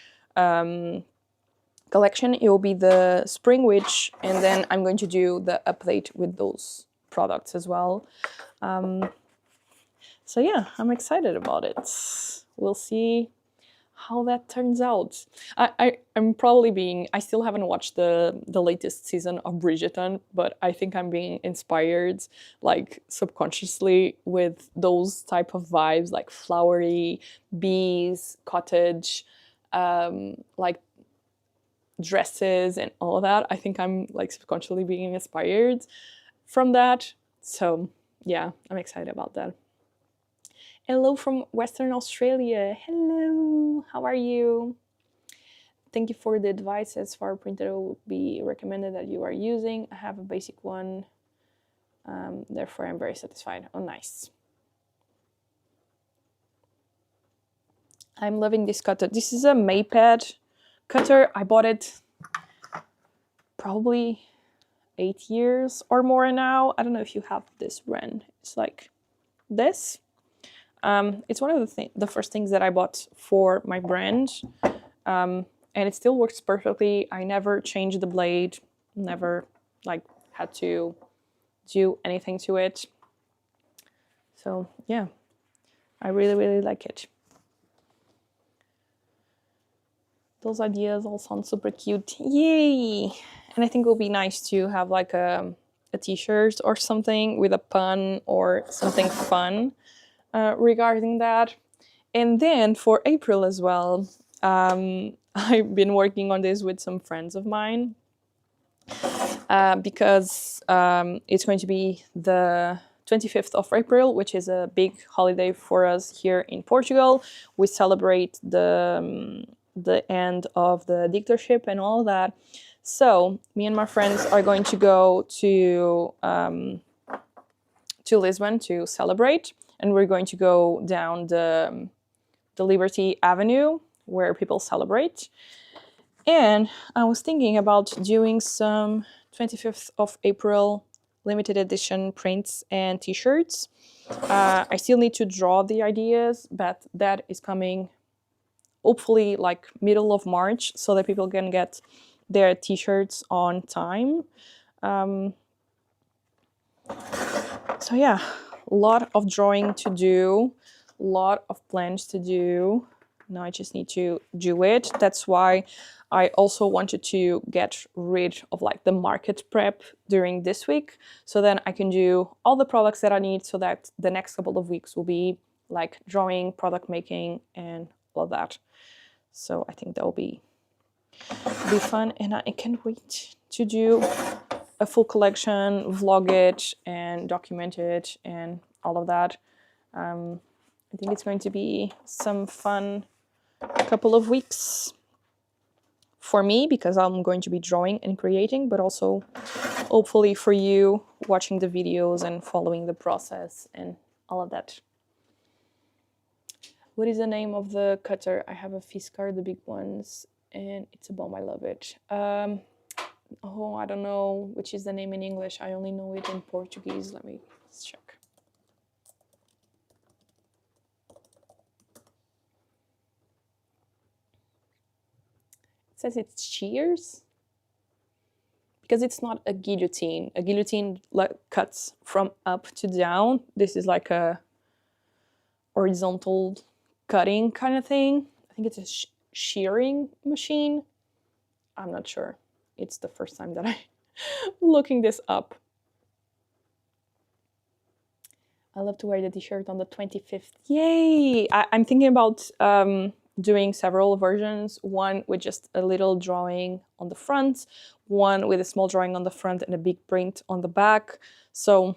collection, it will be the Spring Witch, and then I'm going to do the update with those products as well. So yeah, I'm excited about it. We'll see how that turns out. I'm probably being, I still haven't watched the latest season of Bridgerton, but I think I'm being inspired like subconsciously with those type of vibes, like flowery, bees, cottage, like dresses and all of that. I think I'm like subconsciously being inspired from that. So yeah, I'm excited about that. Hello from Western Australia. Hello, how are you? Thank you for the advice. As far printer would be recommended that you are using. I have a basic one, therefore I'm very satisfied. Oh, nice. I'm loving this cutter. This is a Maypad cutter. I bought it probably 8 years or more now. I don't know if you have this brand. It's like this. It's one of the first things that I bought for my brand, and it still works perfectly. I never changed the blade, never like had to do anything to it. So yeah, I really like it. Those ideas all sound super cute. Yay! And I think it will be nice to have like a t-shirt or something with a pun or something fun regarding that. And then for April as well, I've been working on this with some friends of mine because it's going to be the 25th of April, which is a big holiday for us here in Portugal. We celebrate the end of the dictatorship and all that. So me and my friends are going to go to Lisbon to celebrate, and we're going to go down the Liberty Avenue where people celebrate. And I was thinking about doing some 25th of April limited edition prints and t-shirts. I still need to draw the ideas, but that is coming hopefully like middle of March so that people can get their t-shirts on time. So yeah, a lot of drawing to do, a lot of plans to do. Now I just need to do it. That's why I also wanted to get rid of like the market prep during this week, so then I can do all the products that I need, so that the next couple of weeks will be like drawing, product making, and all of that. So I think that will be fun, and I can't wait to do a full collection, vlog it, and document it, and all of that. I think it's going to be some fun couple of weeks for me because I'm going to be drawing and creating, but also hopefully for you watching the videos and following the process and all of that. What is the name of the cutter? I have a Fiskar, the big ones, and it's a bomb. I love it. Oh, I don't know which is the name in English. I only know it in Portuguese. Let me check. It says it's shears because it's not a guillotine. A guillotine cuts from up to down. This is like a horizontal cutting kind of thing. I think it's a shearing machine. I'm not sure. It's the first time that I'm looking this up. I love to wear the t-shirt on the 25th. Yay! I'm thinking about doing several versions. One with just a little drawing on the front, one with a small drawing on the front and a big print on the back. So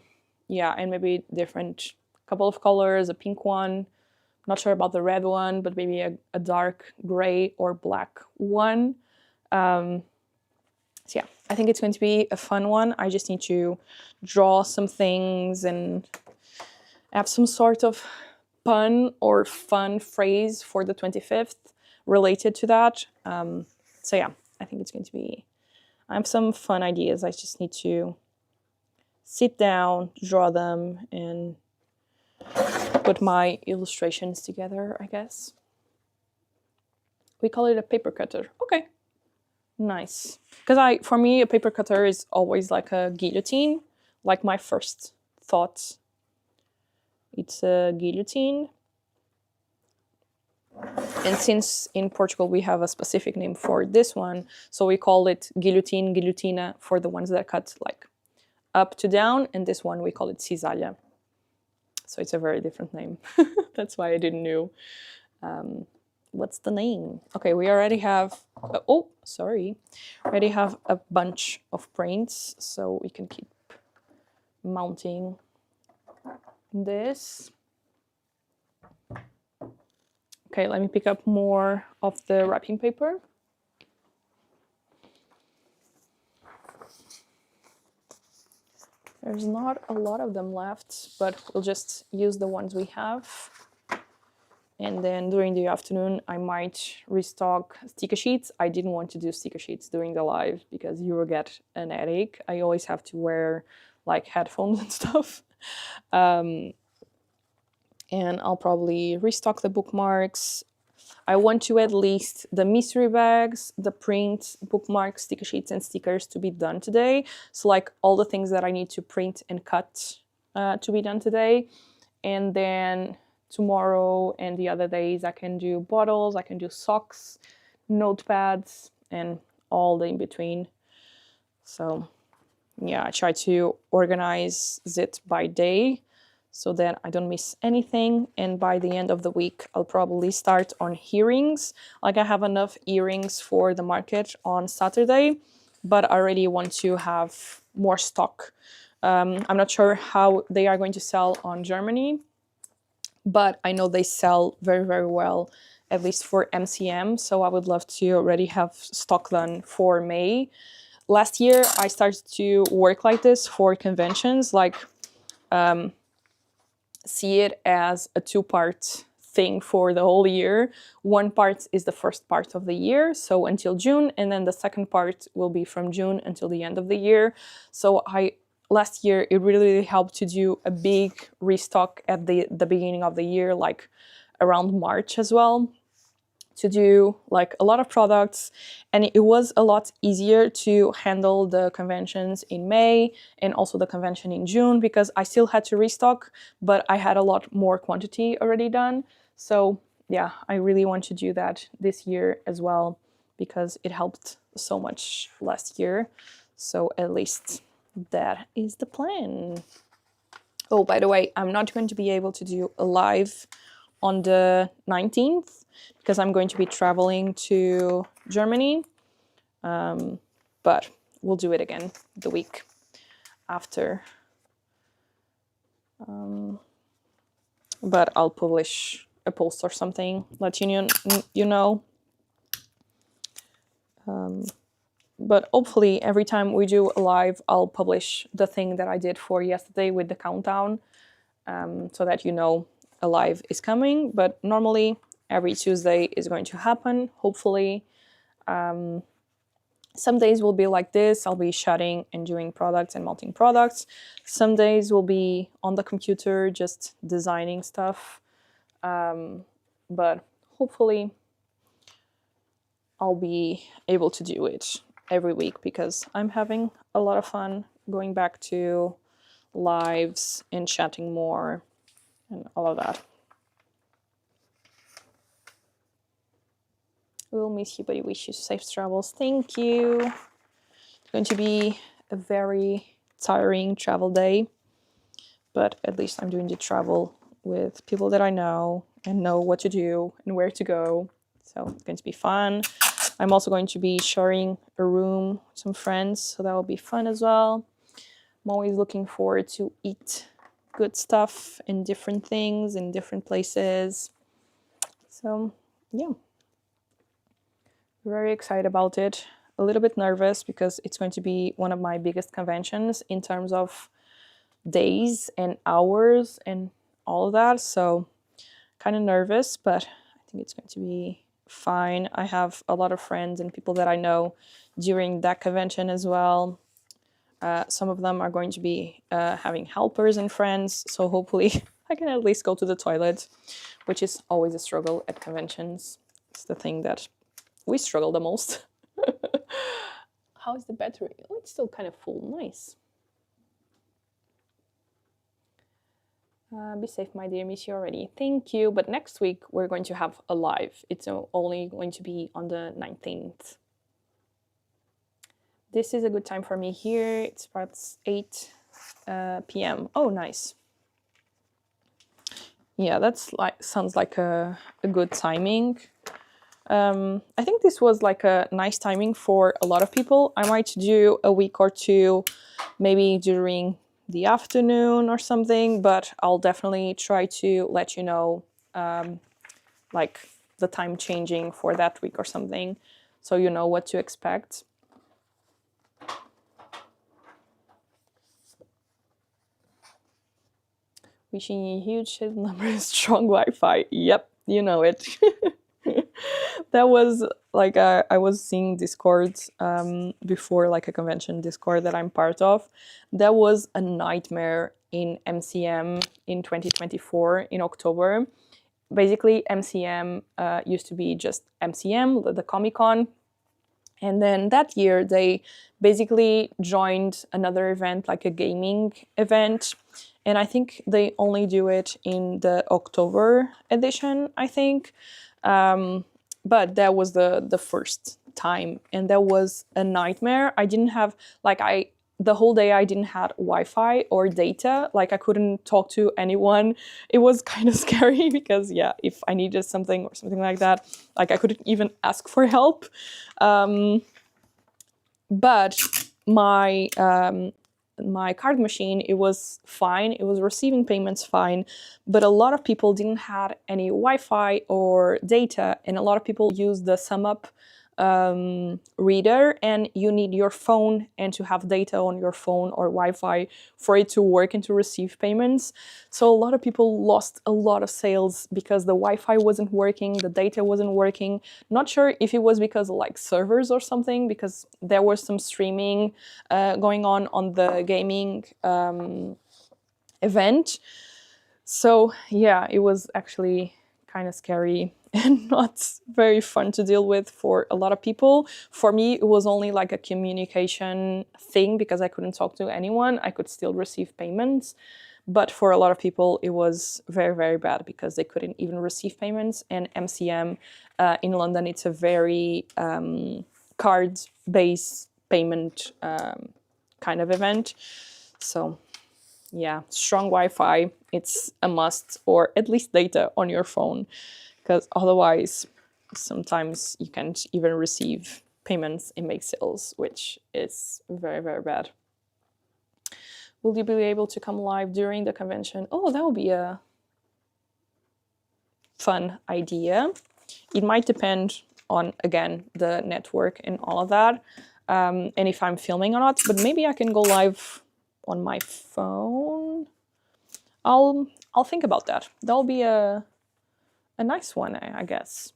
yeah, and maybe different couple of colors, a pink one. Not sure about the red one, but maybe a dark gray or black one. So yeah, I think it's going to be a fun one. I just need to draw some things and have some sort of pun or fun phrase for the 25th related to that. So yeah, I think it's going to be, I have some fun ideas. I just need to sit down, draw them, and put my illustrations together, I guess. We call it a paper cutter. Okay, nice. Because for me, a paper cutter is always like a guillotine. Like my first thought, it's a guillotine. And since in Portugal we have a specific name for this one, so we call it guillotine, guillotina for the ones that cut like up to down, and this one we call it cisalha. So it's a very different name. That's why I didn't know what's the name. Okay, we already have, already have a bunch of prints, so we can keep mounting this. Okay, let me pick up more of the wrapping paper. There's not a lot of them left, but we'll just use the ones we have. And then during the afternoon, I might restock sticker sheets. I didn't want to do sticker sheets during the live because you will get an headache. I always have to wear like headphones and stuff. And I'll probably restock the bookmarks. I want to at least the mystery bags, the print, bookmarks, sticker sheets, and stickers to be done today. So like all the things that I need to print and cut to be done today. And then tomorrow and the other days I can do bottles, I can do socks, notepads, and all the in-between. So yeah, I try to organize it by day so that I don't miss anything. And by the end of the week, I'll probably start on earrings. Like I have enough earrings for the market on Saturday, but I already want to have more stock. I'm not sure how they are going to sell on Germany, but I know they sell very, very well, at least for MCM. So I would love to already have stock done for May. Last year, I started to work like this for conventions, like see it as a two-part thing for the whole year. One part is the first part of the year, so until June, and then the second part will be from June until the end of the year. So last year, it really helped to do a big restock at the beginning of the year, like around March as well, to do like a lot of products. And it was a lot easier to handle the conventions in May and also the convention in June because I still had to restock, but I had a lot more quantity already done. So yeah, I really want to do that this year as well because it helped so much last year. So at least that is the plan. Oh, by the way, I'm not going to be able to do a live on the 19th because I'm going to be traveling to Germany. But we'll do it again the week after. But I'll publish a post or something, let you know. But hopefully every time we do a live, I'll publish the thing that I did for yesterday with the countdown, so that you know a live is coming. But normally every Tuesday is going to happen, hopefully. Some days will be like this. I'll be shooting and doing products and melting products. Some days will be on the computer just designing stuff. But hopefully I'll be able to do it every week because I'm having a lot of fun going back to lives and chatting more and all of that. We'll miss you, but we wish you safe travels. Thank you. It's going to be a very tiring travel day, but at least I'm doing the travel with people that I know and know what to do and where to go. So it's going to be fun. I'm also going to be sharing a room with some friends, so that will be fun as well. I'm always looking forward to eat good stuff and different things in different places. So yeah, very excited about it. A little bit nervous because it's going to be one of my biggest conventions in terms of days and hours and all of that. So kind of nervous, but I think it's going to be fine. I have a lot of friends and people that I know during that convention as well. Some of them are going to be having helpers and friends, so hopefully I can at least go to the toilet, which is always a struggle at conventions. It's the thing that we struggle the most. How is the battery? Oh, it's still kind of full. Nice. Be safe, my dear. Miss you already. Thank you. But next week we're going to have a live. It's only going to be on the 19th. This is a good time for me here. It starts 8 p.m. Oh, nice. Yeah, that's like sounds like a good timing. I think this was like a nice timing for a lot of people. I might do a week or two, maybe during the afternoon or something, but I'll definitely try to let you know like the time changing for that week or something, so you know what to expect. Wishing you huge numbers, strong Wi-Fi. Yep, you know it. That was like I was seeing Discord before, like a convention Discord that I'm part of. That was a nightmare in MCM in 2024 in October. Basically, MCM used to be just MCM, the Comic-Con. And then that year, they basically joined another event, like a gaming event. And I think they only do it in the October edition, I think. But that was the first time, and that was a nightmare. I didn't have, like, the whole day I didn't have Wi-Fi or data. Like, I couldn't talk to anyone. It was kind of scary because, yeah, if I needed something or something like that, like, I couldn't even ask for help. But my my card machine, it was fine. It was receiving payments fine, but a lot of people didn't have any Wi-Fi or data, and a lot of people use the SumUp reader, and you need your phone and to have data on your phone or Wi-Fi for it to work and to receive payments. So a lot of people lost a lot of sales because the Wi-Fi wasn't working, the data wasn't working. Not sure if it was because of like servers or something, because there was some streaming going on the gaming event. So yeah, it was actually kind of scary and not very fun to deal with for a lot of people. For me, it was only like a communication thing because I couldn't talk to anyone. I could still receive payments. But for a lot of people, it was very, very bad because they couldn't even receive payments. And MCM in London, it's a very card-based payment kind of event. So yeah, strong Wi-Fi, it's a must, or at least data on your phone, because otherwise sometimes you can't even receive payments and make sales, which is very, very bad. Will you be able to come live during the convention? Oh, that would be a fun idea. It might depend on, again, the network and all of that, and if I'm filming or not. But maybe I can go live on my phone. I'll think about that. That'll be a nice one, I guess.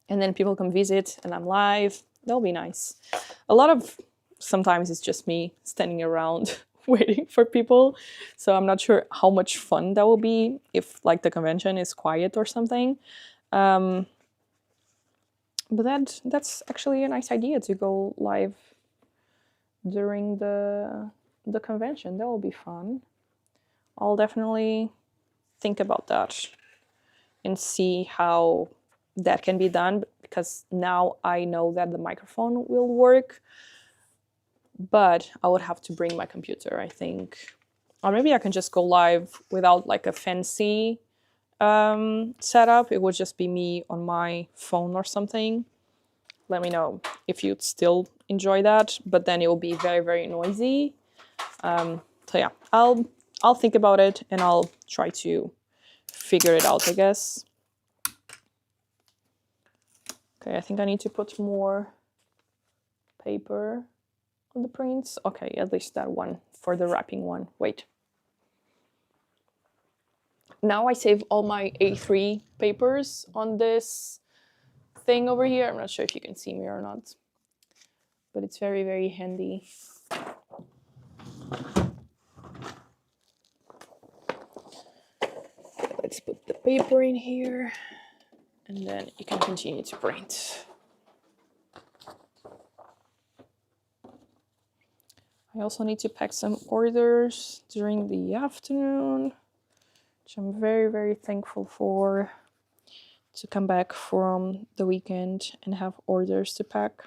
And then people come visit and I'm live. That'll be nice. Sometimes it's just me standing around waiting for people. So I'm not sure how much fun that will be if like the convention is quiet or something. But that's actually a nice idea to go live during the convention. That will be fun. I'll definitely think about that and see how that can be done, because now I know that the microphone will work, but I would have to bring my computer, I think. Or maybe I can just go live without like a fancy setup. It would just be me on my phone or something. Let me know if you'd still enjoy that, but then it will be very, very noisy. So yeah, I'll think about it and I'll try to figure it out, I guess. Okay, I think I need to put more paper on the prints. Okay, at least that one for the wrapping one. Wait. Now I save all my A3 papers on this thing over here. I'm not sure if you can see me or not, but it's very, very handy. Okay, let's put the paper in here and then you can continue to print. I also need to pack some orders during the afternoon, which I'm very, very thankful for, to come back from the weekend and have orders to pack.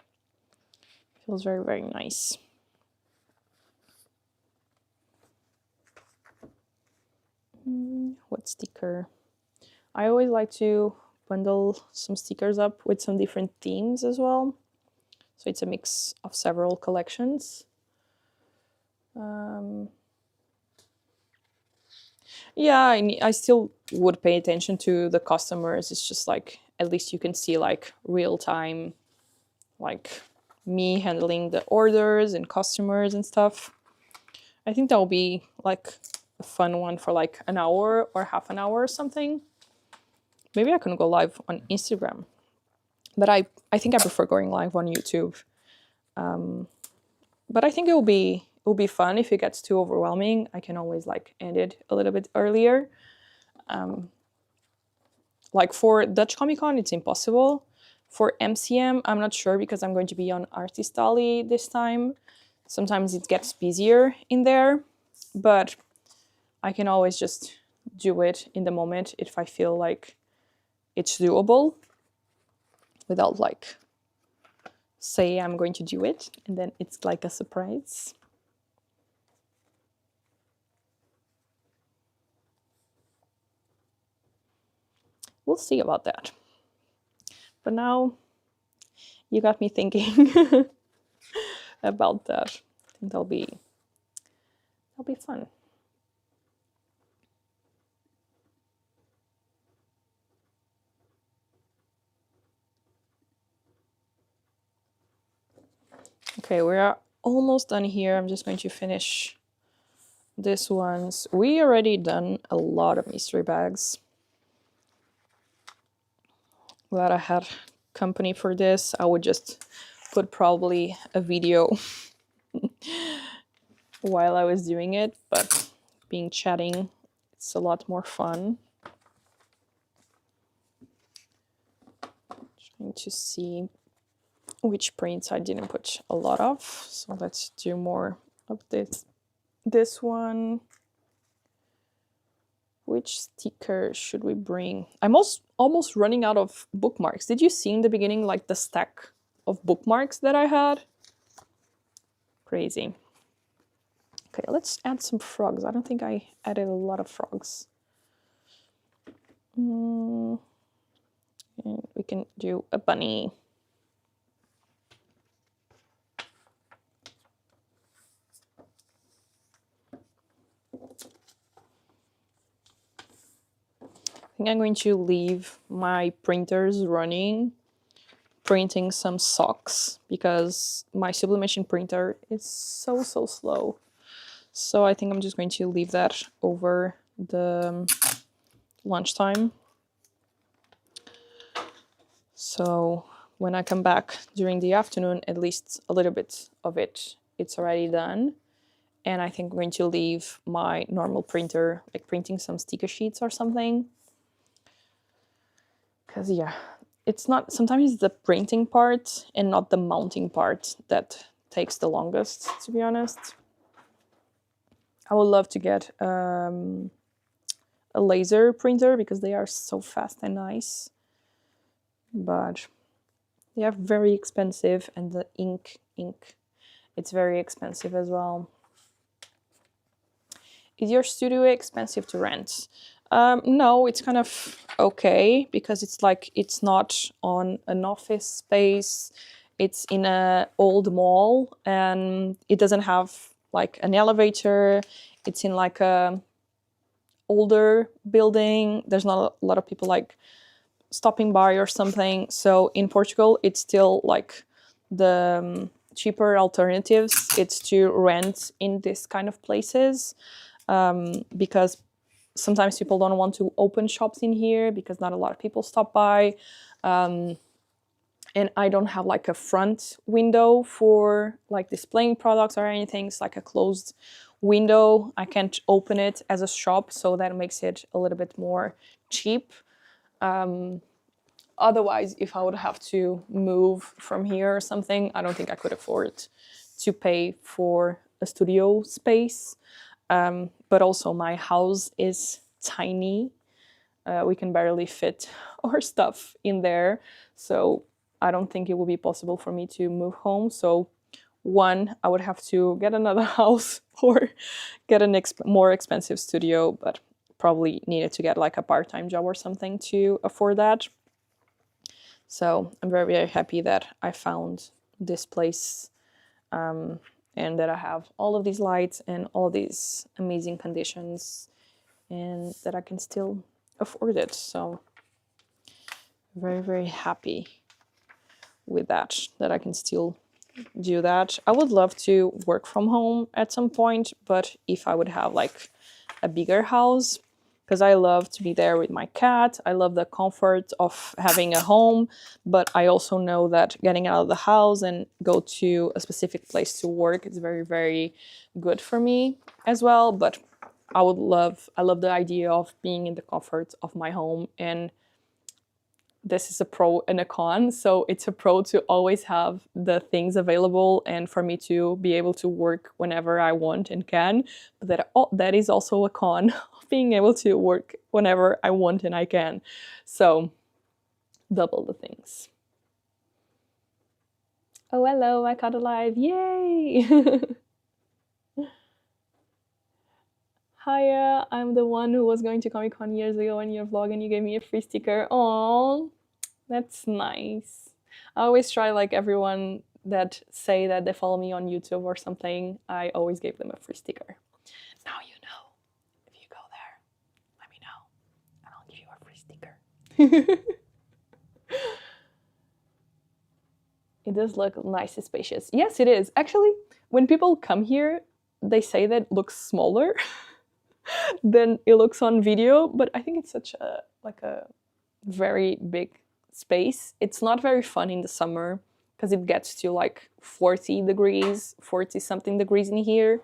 Feels very, very nice. What sticker? I always like to bundle some stickers up with some different themes as well. So it's a mix of several collections. Yeah, I still would pay attention to the customers. It's just like, at least you can see like real time, like me handling the orders and customers and stuff. I think that will be like a fun one for like an hour or half an hour or something. Maybe I can go live on Instagram, but I think I prefer going live on YouTube. But I think it will be fun. If it gets too overwhelming, I can always like end it a little bit earlier. Like for Dutch Comic Con, it's impossible. For MCM, I'm not sure because I'm going to be on Artist Alley this time. Sometimes it gets busier in there, but I can always just do it in the moment if I feel like it's doable without like say I'm going to do it and then it's like a surprise. We'll see about that. But now you got me thinking about that. I think that'll be fun. Okay, we are almost done here. I'm just going to finish this ones. We already done a lot of mystery bags. Glad I had company for this. I would just put probably a video while I was doing it, but being chatting, it's a lot more fun. Trying to see which prints I didn't put a lot of. So let's do more of this one. Which sticker should we bring? I'm almost running out of bookmarks. Did you see in the beginning like the stack of bookmarks that I had? Crazy. Okay, let's add some frogs. I don't think I added a lot of frogs. And we can do a bunny. I think I'm going to leave my printers running printing some socks because my sublimation printer is so slow. So I think I'm just going to leave that over the lunchtime. So when I come back during the afternoon, at least a little bit of it's already done. And I think I'm going to leave my normal printer, like printing some sticker sheets or something. Because yeah, it's not, sometimes it's the printing part and not the mounting part that takes the longest, to be honest. I would love to get a laser printer because they are so fast and nice. But they are very expensive, and the ink, it's very expensive as well. Is your studio expensive to rent? No, it's kind of okay because it's like it's not on an office space. It's in an old mall and it doesn't have like an elevator. It's in like a older building. There's not a lot of people like stopping by or something. So in Portugal, it's still like the cheaper alternatives. It's to rent in this kind of places because sometimes people don't want to open shops in here because not a lot of people stop by. And I don't have like a front window for like displaying products or anything. It's like a closed window. I can't open it as a shop, so that makes it a little bit more cheap. Otherwise, if I would have to move from here or something, I don't think I could afford to pay for a studio space. But also my house is tiny. We can barely fit our stuff in there. So I don't think it will be possible for me to move home. So one, I would have to get another house or get a more expensive studio, but probably needed to get like a part-time job or something to afford that. So I'm very, very happy that I found this place and that I have all of these lights and all these amazing conditions and that I can still afford it. So very, very happy with that I can still do that. I would love to work from home at some point, but if I would have like a bigger house, because I love to be there with my cat. I love the comfort of having a home, but I also know that getting out of the house and go to a specific place to work is very, very good for me as well. But I love the idea of being in the comfort of my home, and this is a pro and a con. So it's a pro to always have the things available and for me to be able to work whenever I want and can. But that is also a con of being able to work whenever I want and I can. So double the things. Oh, hello, I caught alive. Yay! Hiya, I'm the one who was going to Comic-Con years ago in your vlog and you gave me a free sticker. Oh, that's nice. I always try, like everyone that say that they follow me on YouTube or something, I always gave them a free sticker. Now you know. If you go there, let me know and I'll give you a free sticker. It does look nice and spacious. Yes, it is. Actually, when people come here, they say that it looks smaller than it looks on video, but I think it's such a very big space. It's not very fun in the summer because it gets to like 40 something degrees in here.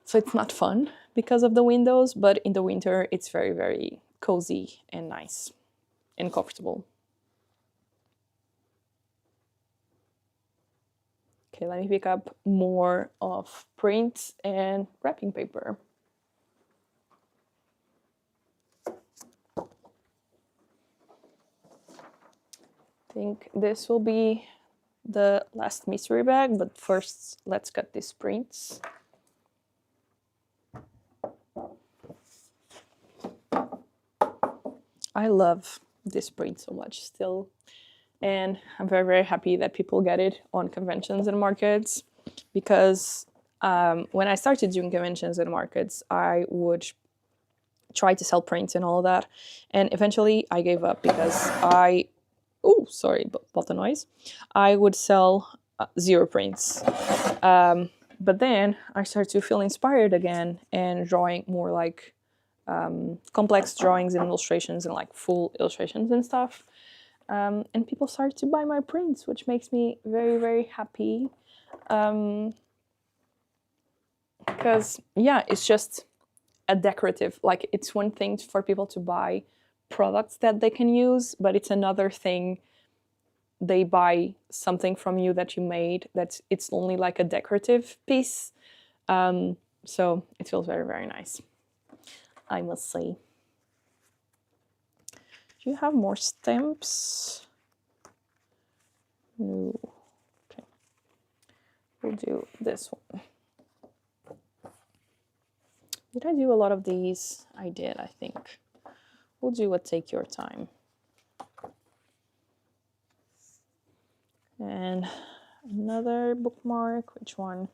So it's not fun because of the windows, but in the winter it's very, very cozy and nice and comfortable. Okay, let me pick up more of print and wrapping paper. I think this will be the last mystery bag, but first let's cut these prints. I love this print so much still, and I'm very, very happy that people get it on conventions and markets, because when I started doing conventions and markets, I would try to sell prints and all of that, and eventually I gave up because I oh, sorry, bottle noise. I would sell 0 prints. But then I started to feel inspired again and drawing more like complex drawings and illustrations and like full illustrations and stuff. And people started to buy my prints, which makes me very, very happy. Because, yeah, it's just a decorative, like it's one thing for people to buy products that they can use, but it's another thing they buy something from you that you made that's it's only like a decorative piece. So it feels very, very nice, I must say. Do you have more stamps? No. Okay. We'll do this one. Did I do a lot of these? I did, I think. We'll do a Take Your Time. And another bookmark. Which one?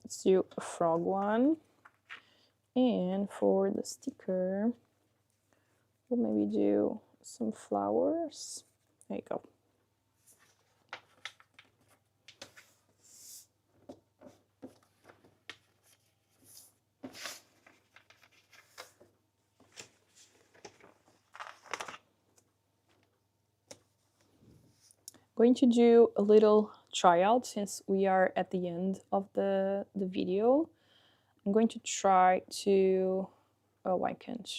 Let's do a frog one. And for the sticker, we'll maybe do some flowers. There you go. Going to do a little tryout since we are at the end of the video. I'm going to try to, oh, I can't.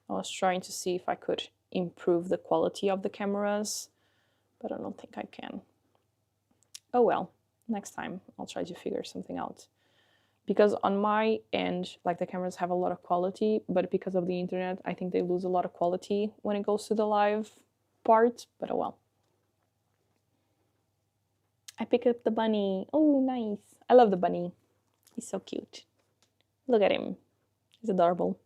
I was trying to see if I could improve the quality of the cameras, but I don't think I can. Oh well, next time I'll try to figure something out. Because on my end, like the cameras have a lot of quality, but because of the internet, I think they lose a lot of quality when it goes to the live part, but oh well. I pick up the bunny. Oh, nice. I love the bunny. He's so cute. Look at him. He's adorable.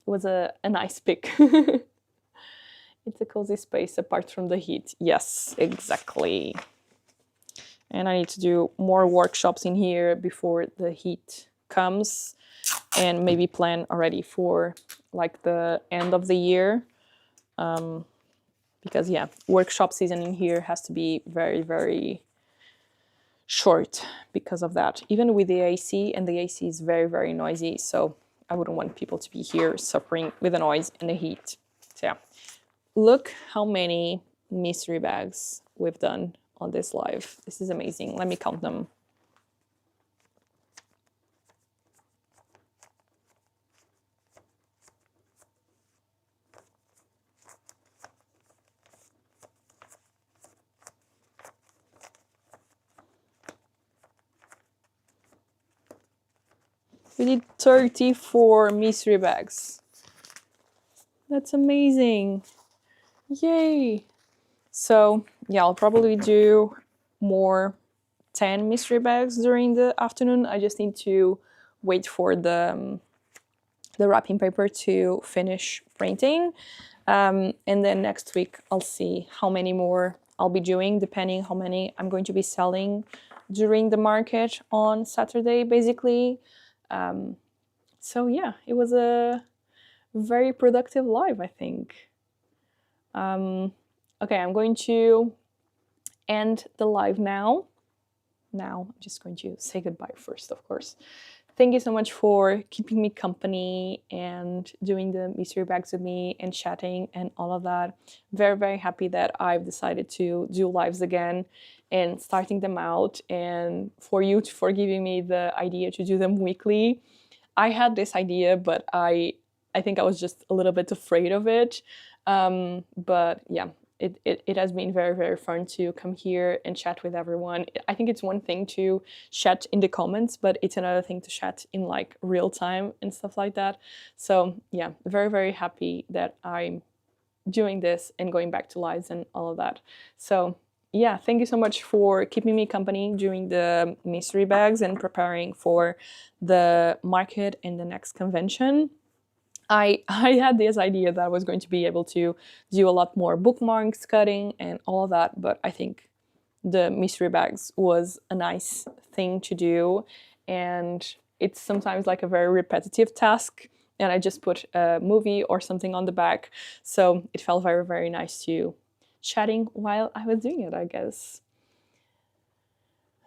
It was a nice pick. It's a cozy space apart from the heat. Yes, exactly. And I need to do more workshops in here before the heat comes, and maybe plan already for like the end of the year. Because yeah, workshop season in here has to be very, very short because of that. Even with the AC, and the AC is very, very noisy, so I wouldn't want people to be here suffering with the noise and the heat. So yeah, look how many mystery bags we've done on this live. This is amazing. Let me count them. We did 34 mystery bags. That's amazing. Yay. So yeah, I'll probably do more 10 mystery bags during the afternoon. I just need to wait for the wrapping paper to finish printing. And then next week I'll see how many more I'll be doing, depending how many I'm going to be selling during the market on Saturday, basically. So yeah, it was a very productive live, I think. Okay, I'm going to end the live now. Now, I'm just going to say goodbye first, of course. Thank you so much for keeping me company and doing the mystery bags with me and chatting and all of that. Very, very happy that I've decided to do lives again and starting them out, and for you for giving me the idea to do them weekly. I had this idea, but I think I was just a little bit afraid of it. But yeah, it has been very, very fun to come here and chat with everyone. I think it's one thing to chat in the comments, but it's another thing to chat in like real time and stuff like that. So yeah, very, very happy that I'm doing this and going back to lives and all of that. So yeah, thank you so much for keeping me company during the mystery bags and preparing for the market and the next convention. I had this idea that I was going to be able to do a lot more bookmarks, cutting, and all of that, but I think the mystery bags was a nice thing to do, and it's sometimes like a very repetitive task, and I just put a movie or something on the back, so it felt very, very nice to chatting while I was doing it, I guess.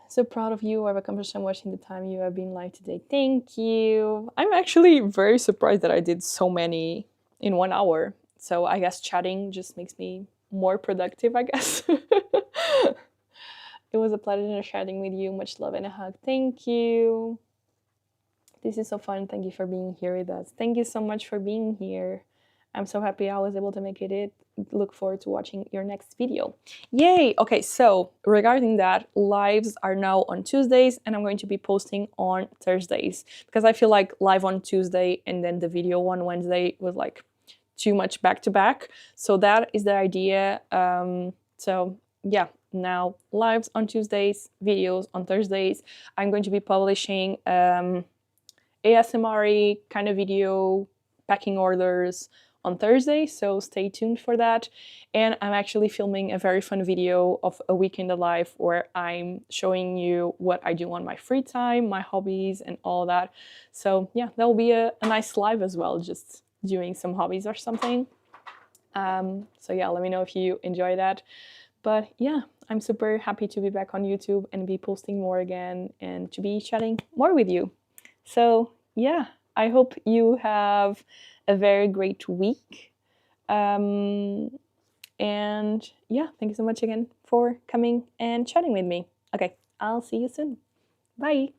So proud of you. I've accomplished so much in the time you have been live today. Thank you. I'm actually very surprised that I did so many in 1 hour. So I guess chatting just makes me more productive, I guess. It was a pleasure chatting with you. Much love and a hug. Thank you. This is so fun. Thank you for being here with us. Thank you so much for being here. I'm so happy I was able to make it. Look forward to watching your next video. Yay! Okay, so regarding that, lives are now on Tuesdays, and I'm going to be posting on Thursdays because I feel like live on Tuesday and then the video on Wednesday was like too much back to back. So that is the idea. So yeah, now lives on Tuesdays, videos on Thursdays. I'm going to be publishing ASMR kind of video, packing orders on Thursday, so stay tuned for that. And I'm actually filming a very fun video of a week in the life where I'm showing you what I do on my free time, my hobbies and all that. So yeah, that'll be a nice live as well, just doing some hobbies or something. So yeah, let me know if you enjoy that. But yeah, I'm super happy to be back on YouTube and be posting more again and to be chatting more with you. So yeah, I hope you have a very great week. And yeah, thank you so much again for coming and chatting with me. Okay, I'll see you soon. Bye.